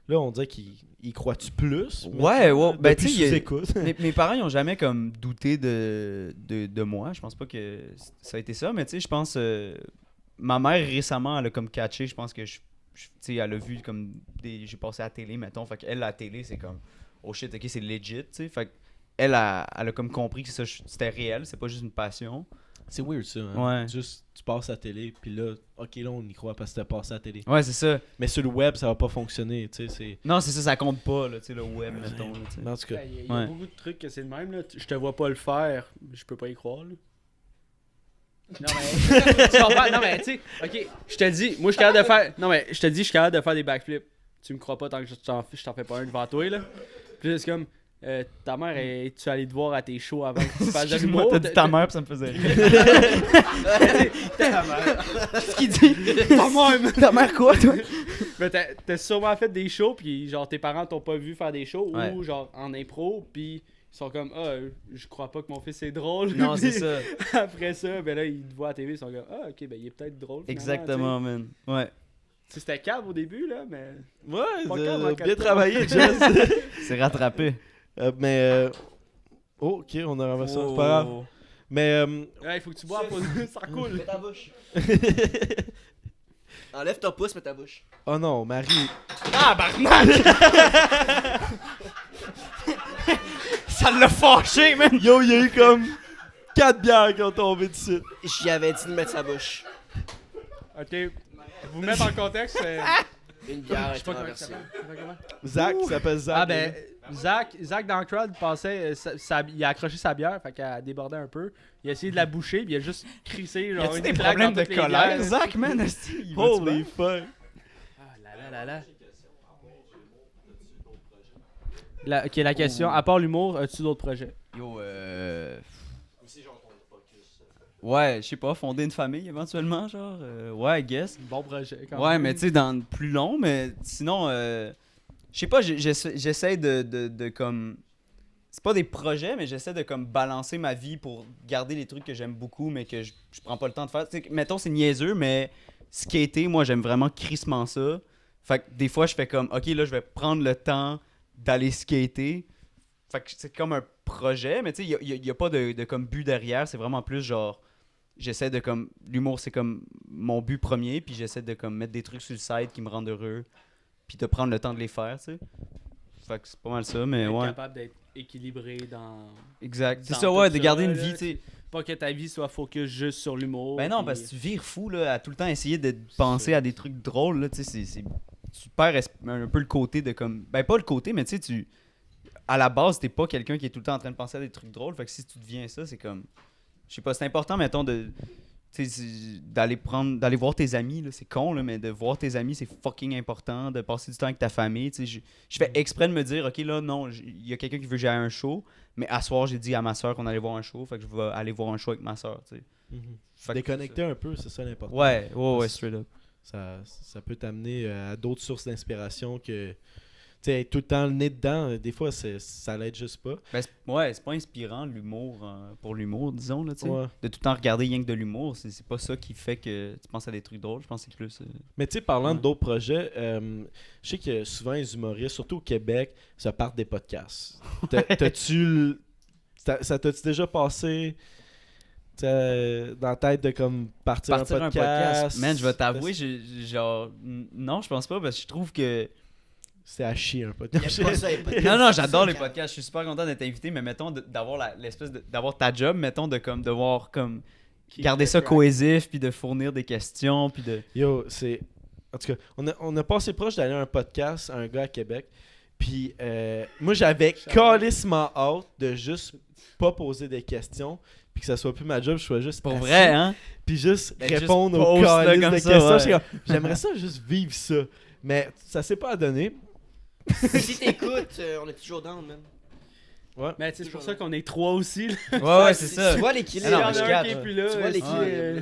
là, on dirait qu'ils croient-tu plus? Ouais, ouais. Ben, Depuis tu sais, sous-écoute. mes parents, ils ont jamais comme douté de moi. Je pense pas que ça a été ça. Mais tu sais, je pense. Ma mère, récemment, elle a comme catché. Je pense que tu sais, elle a vu comme j'ai passé à la télé, mettons. Fait qu'elle, la télé, c'est comme. Oh shit, ok, c'est legit, tu sais. Fait qu'elle, elle a comme compris que ça, c'était réel. C'est pas juste une passion. C'est weird, ça. Hein? Ouais. Juste, tu passes à la télé, puis là, ok, là, on y croit parce que t'as passé à la télé. Ouais, c'est ça. Mais sur le web, ça va pas fonctionner, tu sais. c'est... Non, c'est ça, ça compte pas, là, tu sais, le web, mettons. Là, tu sais. Mais en tout cas, Il y a Ouais. beaucoup de trucs que c'est le même. Là. Je te vois pas le faire, je peux pas y croire. Là. Non, mais. Tu comprends? Non, mais, tu sais, ok, je te dis, moi, je suis capable de faire. Non, mais, je te dis, je suis capable de faire des backflips. Tu me crois pas tant que je t'en fais pas un devant toi, là. Puis là, c'est comme. Ta mère, es-tu allé te voir à tes shows avant que tu fasses de Excuse-moi, l'humour? t'as dit ta mère, pis ça me faisait rire. Qu'est-ce qu'il dit? Ta mère! Ta mère quoi, toi? Mais t'as sûrement fait des shows, puis genre tes parents t'ont pas vu faire des shows, Ouais. ou genre en impro, puis ils sont comme je crois pas que mon fils est drôle. Non, c'est Puis ça. Après ça, ben là, ils te voient à la TV, ils sont comme ok, ben il est peut-être drôle. finalement, Exactement, man. Ouais. tu sais. C'était cave au début, là, mais. Ouais, Pas grave, en bien quatre travaillé, Jess. C'est rattrapé. Oh, ok, on a renversé ça, c'est pas grave. Mais Ouais, il faut que tu bois pour ça coule. Mets ta bouche. Enlève ton pouce, mets ta bouche. oh non, Marie. Ça l'a fâché, man! Yo, il y a eu comme 4 bières qui ont tombé dessus. J'y avais dit de mettre sa bouche. Ok, vous mettre en contexte, c'est. Une bière Je a sais été pas comment renversée. ça s'appelle. Zach, il s'appelle Zach. Ah ben, Zach dans le crowd passait, il a accroché sa bière, fait qu'elle a débordé un peu. Il a essayé de la boucher, puis il a juste crissé Y genre a-tu une des claque problèmes dans de toutes les colère, bières. Zach, man? Esti, il va-tu Holy bien? fuck. Ah là là là là. Ok, la question, à part l'humour, as-tu d'autres projets? Yo, ouais, je sais pas, fonder une famille éventuellement, genre. Ouais, I guess. Bon projet quand Ouais, même. mais tu sais, dans plus long, mais sinon, je sais pas, j'essaie de comme. C'est pas des projets, mais j'essaie de comme balancer ma vie pour garder les trucs que j'aime beaucoup, mais que je prends pas le temps de faire. Tu sais, mettons, c'est niaiseux, mais skater, moi, j'aime vraiment crissement ça. Fait que des fois, je fais comme, ok, là, je vais prendre le temps d'aller skater. Fait que c'est comme un projet, mais tu sais, il y a pas de comme but derrière, c'est vraiment plus genre. J'essaie de comme. L'humour, c'est comme mon but premier, puis j'essaie de comme mettre des trucs sur le site qui me rendent heureux, puis de prendre le temps de les faire, tu sais. Fait que c'est pas mal ça, mais Être ouais. capable d'être équilibré dans. Exact. C'est dans ça, ouais, tout de ça, garder une là, vie, tu sais. Pas que ta vie soit focus juste sur l'humour. Ben non, puis- parce que tu vires fou, là, à tout le temps essayer de penser à des trucs drôles, là, tu sais, tu perds un peu le côté de comme. Ben pas le côté, mais tu sais, à la base, t'es pas quelqu'un qui est tout le temps en train de penser à des trucs drôles, fait que si tu deviens ça, c'est comme. Je sais pas, c'est important, mettons, de. Tu sais, d'aller voir tes amis, là, c'est con, là, mais de voir tes amis, c'est fucking important, de passer du temps avec ta famille, tu sais, je fais exprès de me dire, ok, là, non, il y a quelqu'un qui veut que j'aille à un show, mais à soir, j'ai dit à ma soeur qu'on allait voir un show, fait que je vais aller voir un show avec ma soeur, tu sais. Fait que- Déconnecter un peu, c'est ça l'important. Ouais, straight up. Ça peut t'amener à d'autres sources d'inspiration que. Tu sais, être tout le temps le nez dedans, des fois, ça l'aide juste pas. Ben, c'est pas inspirant l'humour pour l'humour, disons, là, tu sais. Ouais. De tout le temps regarder rien que de l'humour, c'est pas ça qui fait que tu penses à des trucs drôles, je pense que c'est plus. Mais tu sais, parlant Ouais. d'autres projets, je sais que souvent les humoristes, surtout au Québec, se partent des podcasts. Ça t'a-tu déjà passé dans la tête de comme partir un podcast? Man, je vais t'avouer, genre, non, je pense pas, parce que je trouve que. C'est à chier un Il podcast. y a pas ça, il y a pas de- Non, j'adore les podcasts, je suis super content d'être invité, mais mettons d'avoir d'avoir ta job, mettons de comme devoir comme garder ça cohésif, puis de fournir des questions, puis de. Yo, c'est. En tout cas, on a passé proche d'aller à un podcast à un gars à Québec. Puis moi, j'avais calissement hâte de juste pas poser des questions. Puis que ça soit plus ma job, je sois juste. Pour assis, vrai, hein? Puis juste Ben, juste répondre aux post-le calices comme de ça, questions. ouais. J'étais comme, j'aimerais ça juste vivre ça. Mais ça s'est pas donné. Si t'écoutes, on est toujours down, man. Mais tu sais, c'est pour ça qu'on est trois aussi. Là. Ouais, c'est ça. Tu vois Il y l'équilibre. non, en mais je a un capte, qui est ouais. plus là. Tu vois l'équilibre, euh, là,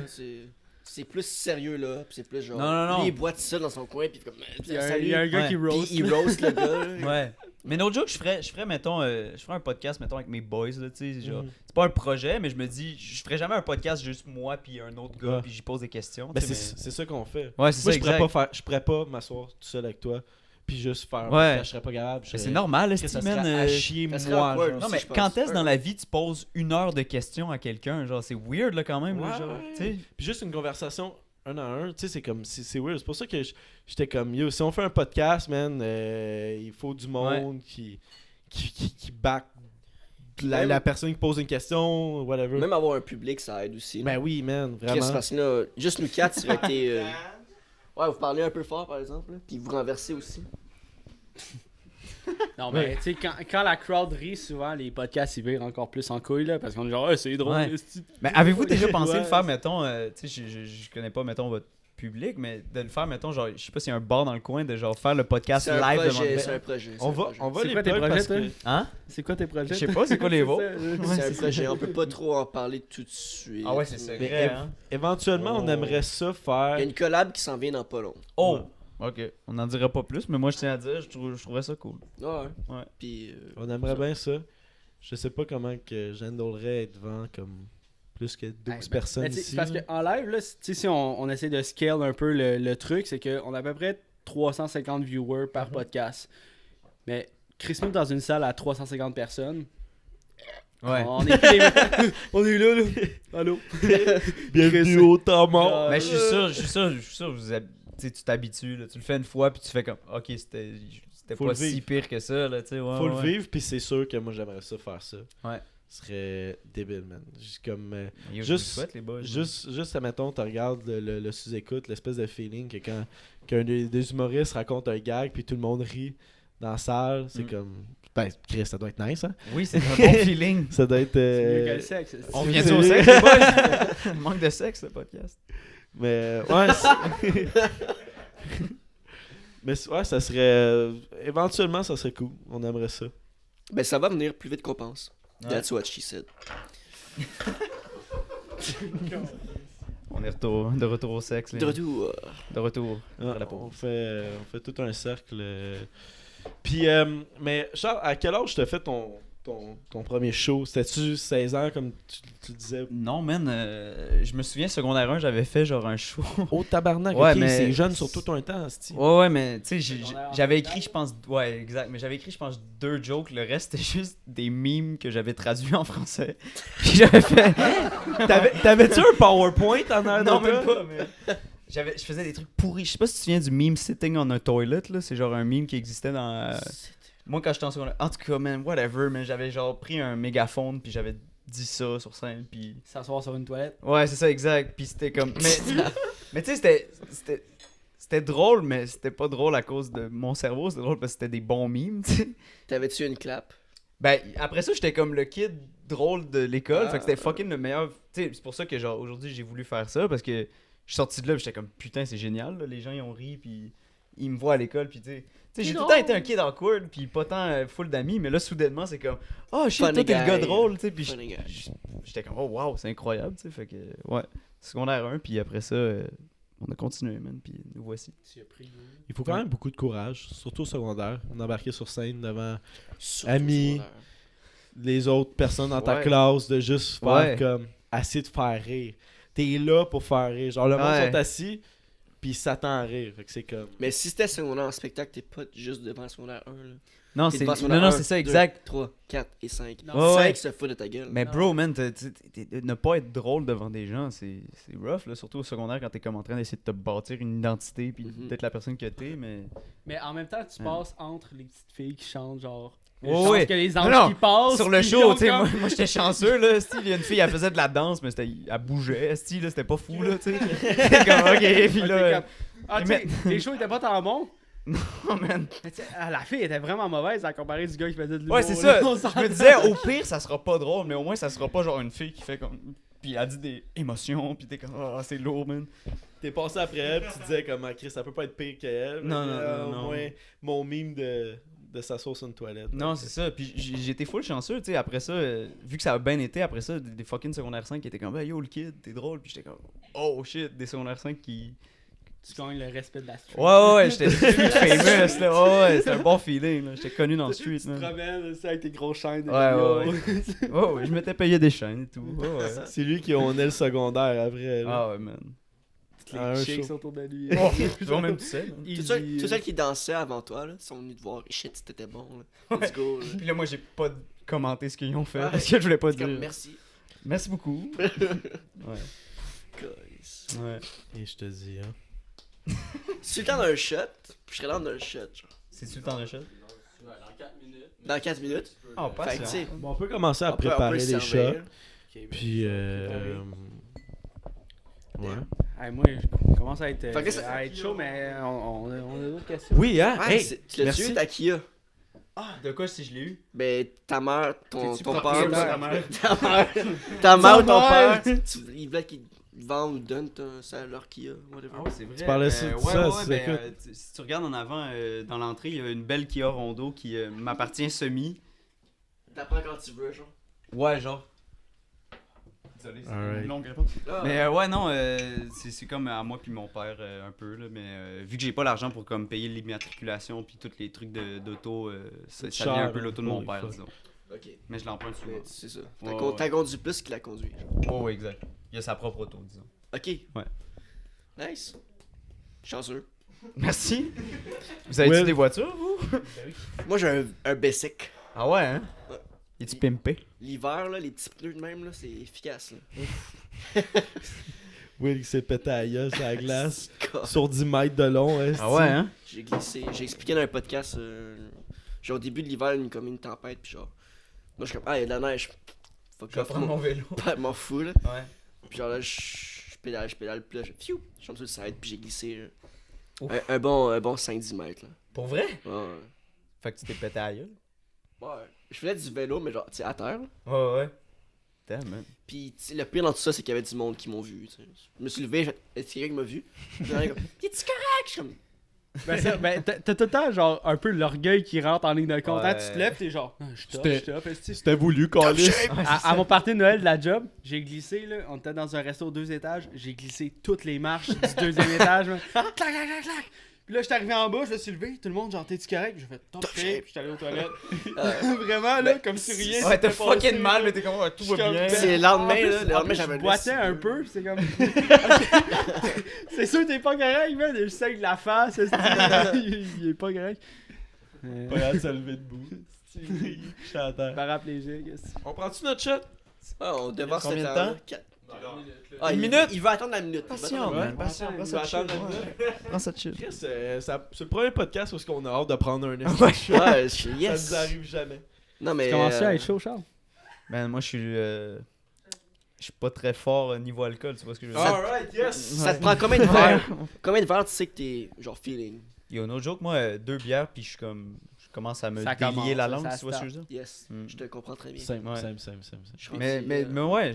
c'est plus sérieux, là. Puis c'est plus genre. Non. Lui, il boit tout seul dans son coin, puis comme. Il y a un- Salut. il y a un gars Ouais. qui Puis roast. il roast le gars. là. Ouais. Mais no joke, je ferais mettons, je ferais un podcast, mettons, avec mes boys, là, tu sais, genre. Mhm. C'est pas un projet, mais je me dis, je ferais jamais un podcast juste moi puis un autre gars, Ouais. puis j'y pose des questions. Mais tu sais, c'est ça qu'on fait. Ouais, c'est Moi, ça, je pourrais pas m'asseoir tout seul avec toi. Puis juste faire un Ouais. podcast, je serais pas capable. Mais c'est normal, Que esti, ça man. serait à chier, ça serait moi. awkward. genre. Non, aussi, mais je pense. quand est-ce dans Ouais. la vie tu poses 1 heure de questions à quelqu'un? Genre, c'est weird, là, quand même, là, Ouais. genre, tu sais. Puis juste une conversation un à un, tu sais, c'est comme, c'est weird. C'est pour ça que j'étais comme, yo, si on fait un podcast, man, il faut du monde qui back la personne qui pose une question, whatever. Même avoir un public, ça aide aussi. Ben oui, man, Chris, vraiment. parce que là, juste nous quatre, ça aurait été. Ouais, vous parlez un peu fort, par exemple, là, puis vous renversez aussi. Non, mais tu sais, quand la crowd rit, souvent, les podcasts, ils virent encore plus en couille, là, parce qu'on est genre, c'est drôle. Ouais. Mais avez-vous déjà pensé le faire, mettons, tu sais, je connais pas, mettons, votre public, mais de le faire, mettons, genre, je sais pas s'il y a un bar dans le coin, de genre faire le podcast C'est un live projet, devant. c'est un projet. On va C'est les quoi tes plug projets, parce toi? que... Hein? C'est quoi tes projets? Je sais pas, c'est quoi les vôtres? C'est un projet, on peut pas trop en parler tout de suite. Ah ouais, c'est Mais secret, hein? éventuellement, on Oh. aimerait ça Il faire... y a une collab qui s'en vient dans pas long. Oh! Ok, on n'en dira pas plus, mais moi je tiens à dire, je trouverais ça cool. Ouais. Ouais. Puis. On aimerait bien ça. Je sais pas comment que j'endolerais être devant comme plus que 12 personnes Mais tu sais, ici. parce là. qu'en live, là, tu sais, si on essaie de scale un peu le truc, c'est qu'on a à peu près 350 viewers par podcast. Mais Chris-nous dans une salle à 350 personnes. Ouais. On est plus les- on est là. Allô? Bienvenue au temps mort. Mais je suis sûr, tu t'habitues, là, tu le fais une fois, puis tu fais comme, ok, c'était Faut pas le vivre. si pire que ça, là, tu sais, ouais. Faut le ouais. vivre, puis c'est sûr que moi j'aimerais ça faire ça. Ouais. Ce serait débile, man. Juste comme. Yo, je Juste- vous le souhaite, les boys. Juste admettons, tu regardes le sous-écoute, l'espèce de feeling que quand qu'un des humoristes raconte un gag, puis tout le monde rit dans la salle, c'est Mm. comme. Ben, Chris, ça doit être nice, hein? Oui, c'est un bon feeling. Ça doit être. C'est mieux que le sexe. On C'est- vient au sexe, les boys? Manque de sexe, le podcast. Mais ouais, mais ouais, ça serait éventuellement ça serait cool. On aimerait ça. Ben, ça va venir plus vite qu'on pense. Ouais. That's what she said. On est de retour au sexe, les De retour. De retour. Ouais, la pause. on fait tout un cercle. Puis mais Charles, à quel âge t'as fait ton premier show? C'était-tu 16 ans comme tu disais? Non, man, je me souviens, secondaire 1, j'avais fait genre un show. Oh tabarnak, Ouais, ok, mais- c'est jeune sur tout un temps, c'ti. Ouais, mais tu sais, j'avais écrit, je pense, ouais, exact, mais j'avais écrit, je pense, 2 jokes. Le reste, c'était juste des memes que j'avais traduits en français. Puis j'avais fait. T'avais-tu un PowerPoint en arrière Non, de même toi? pas, mais. Je faisais des trucs pourris. Je sais pas si tu te souviens du meme Sitting on a Toilet, là. C'est genre un meme qui existait dans. Moi, quand j'étais en secondaire. En tout cas, man, whatever, mais j'avais genre pris un mégaphone, puis j'avais dit ça sur scène, puis. S'asseoir sur une toilette. Ouais, c'est ça, exact. Puis c'était comme. Mais tu sais, c'était drôle, mais c'était pas drôle à cause de mon cerveau. C'était drôle parce que c'était des bons memes, tu sais. T'avais-tu une clap? Ben, après ça, j'étais comme le kid drôle de l'école. Ah. Fait que c'était fucking le meilleur. Tu sais, c'est pour ça que, genre, aujourd'hui, j'ai voulu faire ça parce que je suis sorti de là, puis j'étais comme, putain, c'est génial, là. Les gens, ils ont ri, puis ils me voient à l'école, puis tu sais. Tu sais, j'ai tout le temps été un kid awkward, puis pas tant full d'amis, mais là, soudainement, c'est comme, oh shit, Funny toi, t'es le gars guy. drôle, tu sais. Puis Funny guy. j'étais comme, oh wow, c'est incroyable, tu sais. Fait que, ouais, secondaire 1, puis après ça, on a continué, man, puis nous voici. Il faut quand même beaucoup de courage, surtout au secondaire. On embarquait sur scène devant Surtout Ami. secondaire. les autres personnes dans ta Ouais. classe, de juste faire Ouais. comme, essayer de faire rire. T'es là pour faire rire. Genre, le monde Ouais. sont assis, puis ils s'attendent à rire. Fait que c'est comme... Mais si c'était secondaire en spectacle, t'es pas juste devant le secondaire 1. Là. Non, T'es c'est devant secondaire non, 1, c'est ça, 2, exact. 3, 4 et 5. Non. 5 Ouais. se fout de ta gueule. Mais Non. bro, man, ne pas être drôle devant des gens, c'est rough, là, surtout au secondaire quand t'es comme en train d'essayer de te bâtir une identité puis Mhm. d'être la personne que t'es, mais... Mais en même temps, tu Ouais. passes entre les petites filles qui chantent, genre. Ouais, Je pense ouais. que les Non, anges non, qui passent. Sur le puis ils show, ont tu sais, comme- moi j'étais chanceux, là, style, il y a une fille, elle faisait de la danse, mais elle bougeait, style, là, c'était pas fou, là, tu sais. C'était comme, ok, puis Ah, là... t'es comme- Ah, tu sais, les shows étaient pas tant bons. Oh, man. Mais tu sais, la fille était vraiment mauvaise à comparer du gars qui faisait de l'humour. Ouais, c'est là, ça. on Je s'entend. me disais, au pire, ça sera pas drôle, mais au moins, ça sera pas genre une fille qui fait comme... Puis elle dit des émotions, puis t'es comme, ah, c'est lourd, man. T'es passé après elle, pis tu disais comme, Chris, ça peut pas être pire qu'elle. Non, Mais, non, non, Au non. moins, mon mime de s'asseoir sur une toilette. Non, c'est ça. Puis j'étais full chanceux, tu sais. Après ça, vu que ça a bien été, après ça, des fucking secondaire 5 qui étaient comme, hey, yo, le kid, t'es drôle. Puis j'étais comme, oh shit, des secondaire 5 qui. Tu gagnes le respect de la street. Ouais, j'étais street famous, là. Ouais, c'était un bon feeling, là. J'étais connu dans le street, Tu te man. promènes aussi avec tes gros chaînes. de Ouais, yo. Ouais, je m'étais payé des chaînes et tout. Ouais. C'est lui quionnait le secondaire après. là. Ah ouais, man. Toutes Un les chicks show. autour de lui. Oh, toujours même tu sais, man. Tous ceux qui dansaient avant toi, là, sont venus te voir. Shit, c'était bon. Là. Let's go. Là. Puis là, moi, j'ai pas commenté ce qu'ils ont fait Ouais. parce que je voulais pas C'est comme, dire. merci. Merci beaucoup. Ouais. Guys. Ouais. Et je te dis, hein. Si le temps d'un shot, je serais dans d'un shot. Genre. C'est-tu le temps de shot? Ouais, dans 4 minutes. Dans 4 minutes. Oh, Fait pas que, tu sais, Bon, on peut commencer à on peut préparer se les servir. shots. Puis, ouais. Hey, moi, je commence à être, Fait que ça- chaud, mais on a d'autres questions. Oui, hein? Ouais, Hey, tu l'as merci. tué, ta Kia. De quoi si je l'ai eu? Ben, ta mère, ton T'es-tu père, propriétaire, ta mère? ta mère ou ton mère. père, ils voulaient qu'ils vendent ou donnent ça leur Kia, whatever. Ah ouais, c'est vrai. Tu parlais de ça, c'est quoi? Si tu regardes en avant, dans l'entrée, il y a une belle Kia Rondo qui m'appartient semi. T'apprends quand tu veux, genre. Ouais, genre. Désolé, c'est Alright. une longue réponse. Ah. Mais ouais, non, c'est comme à moi puis mon père un peu, là, mais vu que j'ai pas l'argent pour comme payer l'immatriculation puis tous les trucs d'auto, ça C'est devient cher, un peu là. l'auto de mon Holy père, fuck. disons. Ok. Mais je l'emprunte souvent. Mais c'est ça. Ouais, T'as conduit plus qu'il a conduit. Genre. Oh, ouais, exact. Il a sa propre auto, disons. Ok. Ouais. Nice. Chanceux. Merci. Vous avez-tu Will. des voitures, vous? Moi, j'ai un basic. Ah ouais, hein? Ouais. Es-tu pimpé? L'hiver, là, les petits pneus de même, là, c'est efficace. Là. Will qui s'est pété à la gueule sur la glace. God. Sur 10 mètres de long. Ah ouais, hein? J'ai glissé. J'ai expliqué dans un podcast. Genre, au début de l'hiver, comme une tempête. Puis genre, moi, je suis comme, ah, il y a de la neige. Fuck Je vais off, prendre mon vélo. Pas m'en fous, là. Ouais. Puis genre là, je pédale, puis là, je tombe sur le side, puis j'ai glissé. Là. Ouf. Un bon 5-10 mètres, là. Pour vrai? Ouais. Fait que tu t'es pété à la gueule? Ouais. Je faisais du vélo, mais genre, tu sais, à terre. Là. Ouais, ouais. Damn, man. Puis tu sais, le pire dans tout ça, c'est qu'il y avait du monde qui m'ont vu. Tu sais. Je me suis levé, est-ce quelqu'un qui m'a vu? Puis là, comme, t'es-tu correct? Je suis comme, Ben, t'as tout le temps, genre, un peu l'orgueil qui rentre en ligne de compte. Ouais. Hein, tu te lèves, t'es genre, ah, je C'était- top, esti. C'était voulu, Calis. À mon party de Noël de la job, j'ai glissé, là, on était dans un resto 2 étages, j'ai glissé toutes les marches du 2e étage, là. Clac, clac, clac, clac. Puis là, j'étais arrivé en bas, je me suis levé, tout le monde, genre, t'es-tu correct? J'ai fait top shape, puis j'étais allé aux toilettes. Vraiment, là, comme si rien Ouais, t'as s'était passé, fucking mal, là. mais t'es comme, tout va J'étais bien. comme- C'est le lendemain, En plus- là. Le en lendemain, plus, j'avais je le boitais lait, un si peu, pis c'est comme. C'est sûr, t'es pas correct, man. Je sais que la face, il est pas correct. Pas grave de se lever debout. Je suis à terre. Paraplégique, qu'est-ce que On prend-tu notre shot? Ah, on devance Combien le de temps. temps? là. Quatre- Ah, Ah, Une il- minute? Il veut attendre la minute. Patient, Ouais. man. Patient, prends ça chill. Prends ça chill. Chris, c'est le premier podcast où on a hâte de prendre un Ouais. shot. Ouais, Ça yes. nous arrive jamais. Non, mais. tu commences à être chaud, Charles? Ben, moi, je suis pas très fort niveau alcool, tu vois ce que je veux dire? Alright, yes! Ça te prend combien de verres? Combien de verres tu sais que t'es genre feeling? Yo, no joke, moi, 2 bières, puis je commence à me Ça délier commence, la ça, langue, ça tu vois ce que je veux dire? Yes, Mm. je te comprends très bien. Simple, Ouais. simple. Je suis Mais, rendu, mais ouais,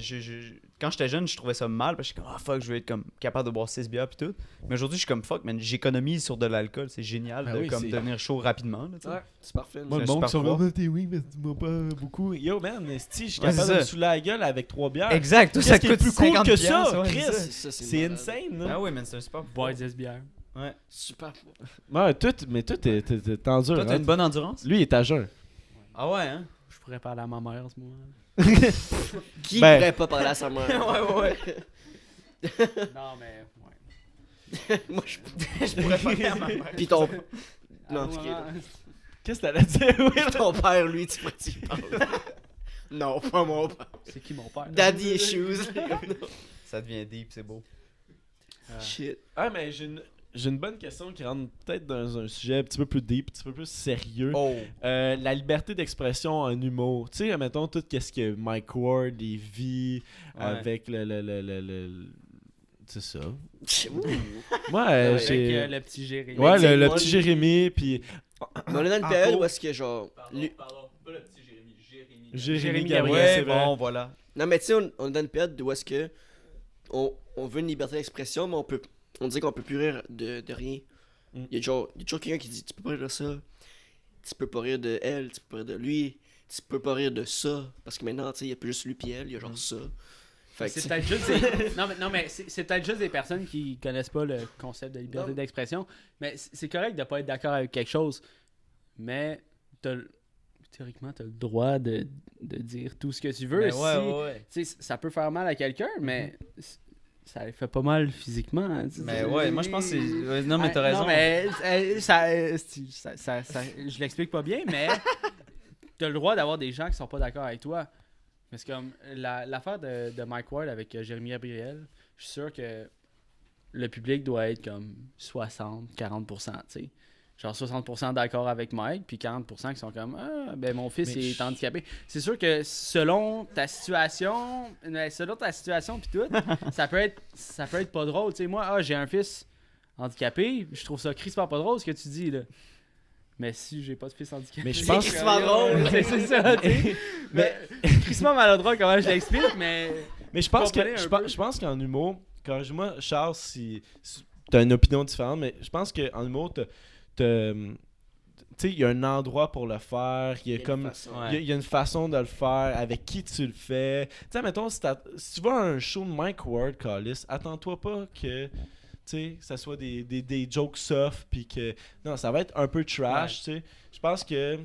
quand j'étais jeune, je trouvais ça mal, parce que j'étais comme, ah fuck, je veux être comme capable de boire 6 bières, puis tout. Mais aujourd'hui, je suis comme, fuck, man, j'économise sur de l'alcool, c'est génial Ben de oui, comme c'est- devenir chaud rapidement, là, tu sais. Ouais, c'est parfait. Moi, le C'est un monde qui super sont froid. comme, t'es oui, mais dis-moi pas beaucoup. Yo, man, si je suis Ouais, capable c'est de me ça. saouler la gueule avec 3 bières. Exact, toi, Qu'est-ce ça qui est coûte plus cool 50 que ça, piastres, ouais, Chris? c'est ça. Ça, C'est malade. insane, là. Ah ouais, man, c'est un super Boire 10 bières. Ouais. Super. Ouais, mais toi, t'es endure. Toi, t'as hein. une bonne endurance? Lui, il est à jeun. Ah ouais, hein? Je pourrais parler à ma mère en ce moment. Qui Ben- pourrait pas parler à sa mère? ouais. Non, mais. Ouais. Moi, Je pourrais parler à ma mère. Pis ton... Non, Non, c'est maman, Qu'est-ce que t'allais dire, Will? ton père, lui, tu pourrais y parler. Non, pas mon père. c'est qui mon père? Daddy issues. Ça devient deep, c'est beau. Shit. Ah, mais j'ai une bonne question qui rentre peut-être dans un sujet un petit peu plus deep, un petit peu plus sérieux. Oh. La liberté d'expression en humour. Tu sais, mettons tout ce que Mike Ward il vit Ouais. avec le c'est ça. Ouh. Moi, Ouais, j'ai... Avec le petit Jérémy. Ouais, le moi, petit lui- Jérémy, puis Mais on est dans une période où est-ce que genre... lui- Pardon, pas le petit Jérémy, Jérémy. Jérémy Jérémy Gabriel, Gabriel, c'est Ouais, vrai. bon, voilà. Non, mais tu sais, on est dans une période où est-ce que on veut une liberté d'expression, mais on dit qu'on peut plus rire de rien. Mm. Il y a toujours quelqu'un qui dit tu peux pas rire de ça, tu peux pas rire de elle, tu peux pas rire de lui, tu peux pas rire de ça. Parce que maintenant, tu sais, il y a plus juste lui pis elle, il y a genre ça. Fait que, C'est tu sais, peut-être juste des... non, mais c'est peut-être juste des personnes qui connaissent pas le concept de liberté Non. d'expression. Mais c'est correct de pas être d'accord avec quelque chose. Mais théoriquement, t'as le droit de dire tout ce que tu veux. Ben Si- ouais. tu sais, ça peut faire mal à quelqu'un, mais ça fait pas mal physiquement. Hein, tu sais. Mais ouais, moi je pense que c'est. Ouais, non, mais t'as raison. Non, mais je l'explique pas bien, mais t'as le droit d'avoir des gens qui sont pas d'accord avec toi. Parce que comme l'affaire de Mike Ward avec Jérémy Gabriel, je suis sûr que le public doit être comme 60-40%, tu sais. Genre 60% d'accord avec Mike, puis 40% qui sont comme ah, ben mon fils Mais est handicapé. C'est sûr que selon ta situation puis tout, ça peut être pas drôle. Tu sais, moi, j'ai un fils handicapé, je trouve ça crispement pas drôle ce que tu dis là. Mais si j'ai pas de fils handicapé. Mais je C'est pense crissement drôle. C'est ça, tu sais. Mais- Crissement maladroit, comment je l'explique, mais. Mais je pense Comprenez que un je, peu. je pense qu'en humour, corrige-moi Charles si t'as une opinion différente, mais je pense qu'en humour, tu sais, il y a un endroit pour le faire, il y a comme Ouais. il y a une façon de le faire, avec qui tu le fais. Tu sais, mettons, si tu vas à un show de Mike Ward, Callis, attends-toi pas que ça soit des jokes soft, puis que. Non, ça va être un peu trash, tu sais. Je pense que.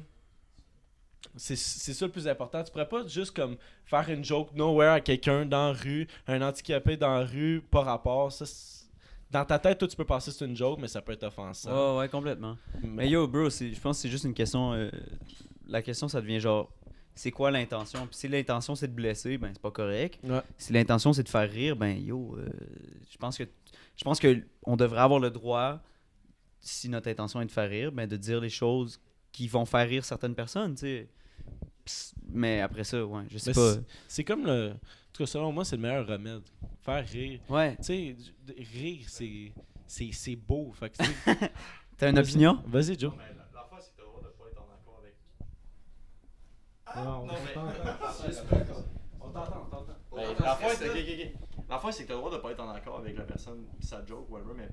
C'est ça le plus important. Tu pourrais pas juste comme faire une joke nowhere à quelqu'un dans la rue, un handicapé dans la rue, pas rapport. Ça, dans ta tête, toi, tu peux penser que c'est une joke, mais ça peut être offensant. Ouais, complètement. Mais yo, bro, je pense que c'est juste une question. La question, ça devient genre, c'est quoi l'intention? Puis si l'intention, c'est de blesser, ben c'est pas correct. Ouais. Si l'intention, c'est de faire rire, ben yo, je pense que on devrait avoir le droit, si notre intention est de faire rire, ben de dire les choses qui vont faire rire certaines personnes, tu sais. Mais après ça, ouais, je sais Mais pas. c'est comme le. En tout cas, selon moi, c'est le meilleur remède. Faire rire. Ouais. Tu sais, rire, c'est beau. Fait que, tu sais, T'as une vas-y. opinion? Vas-y, Joe. L'affaire, c'est que t'as le droit de pas être en accord avec. On t'entend. L'affaire, c'est L'affaire, c'est que t'as le droit de pas être en accord avec la personne, pis sa joke, whatever, mais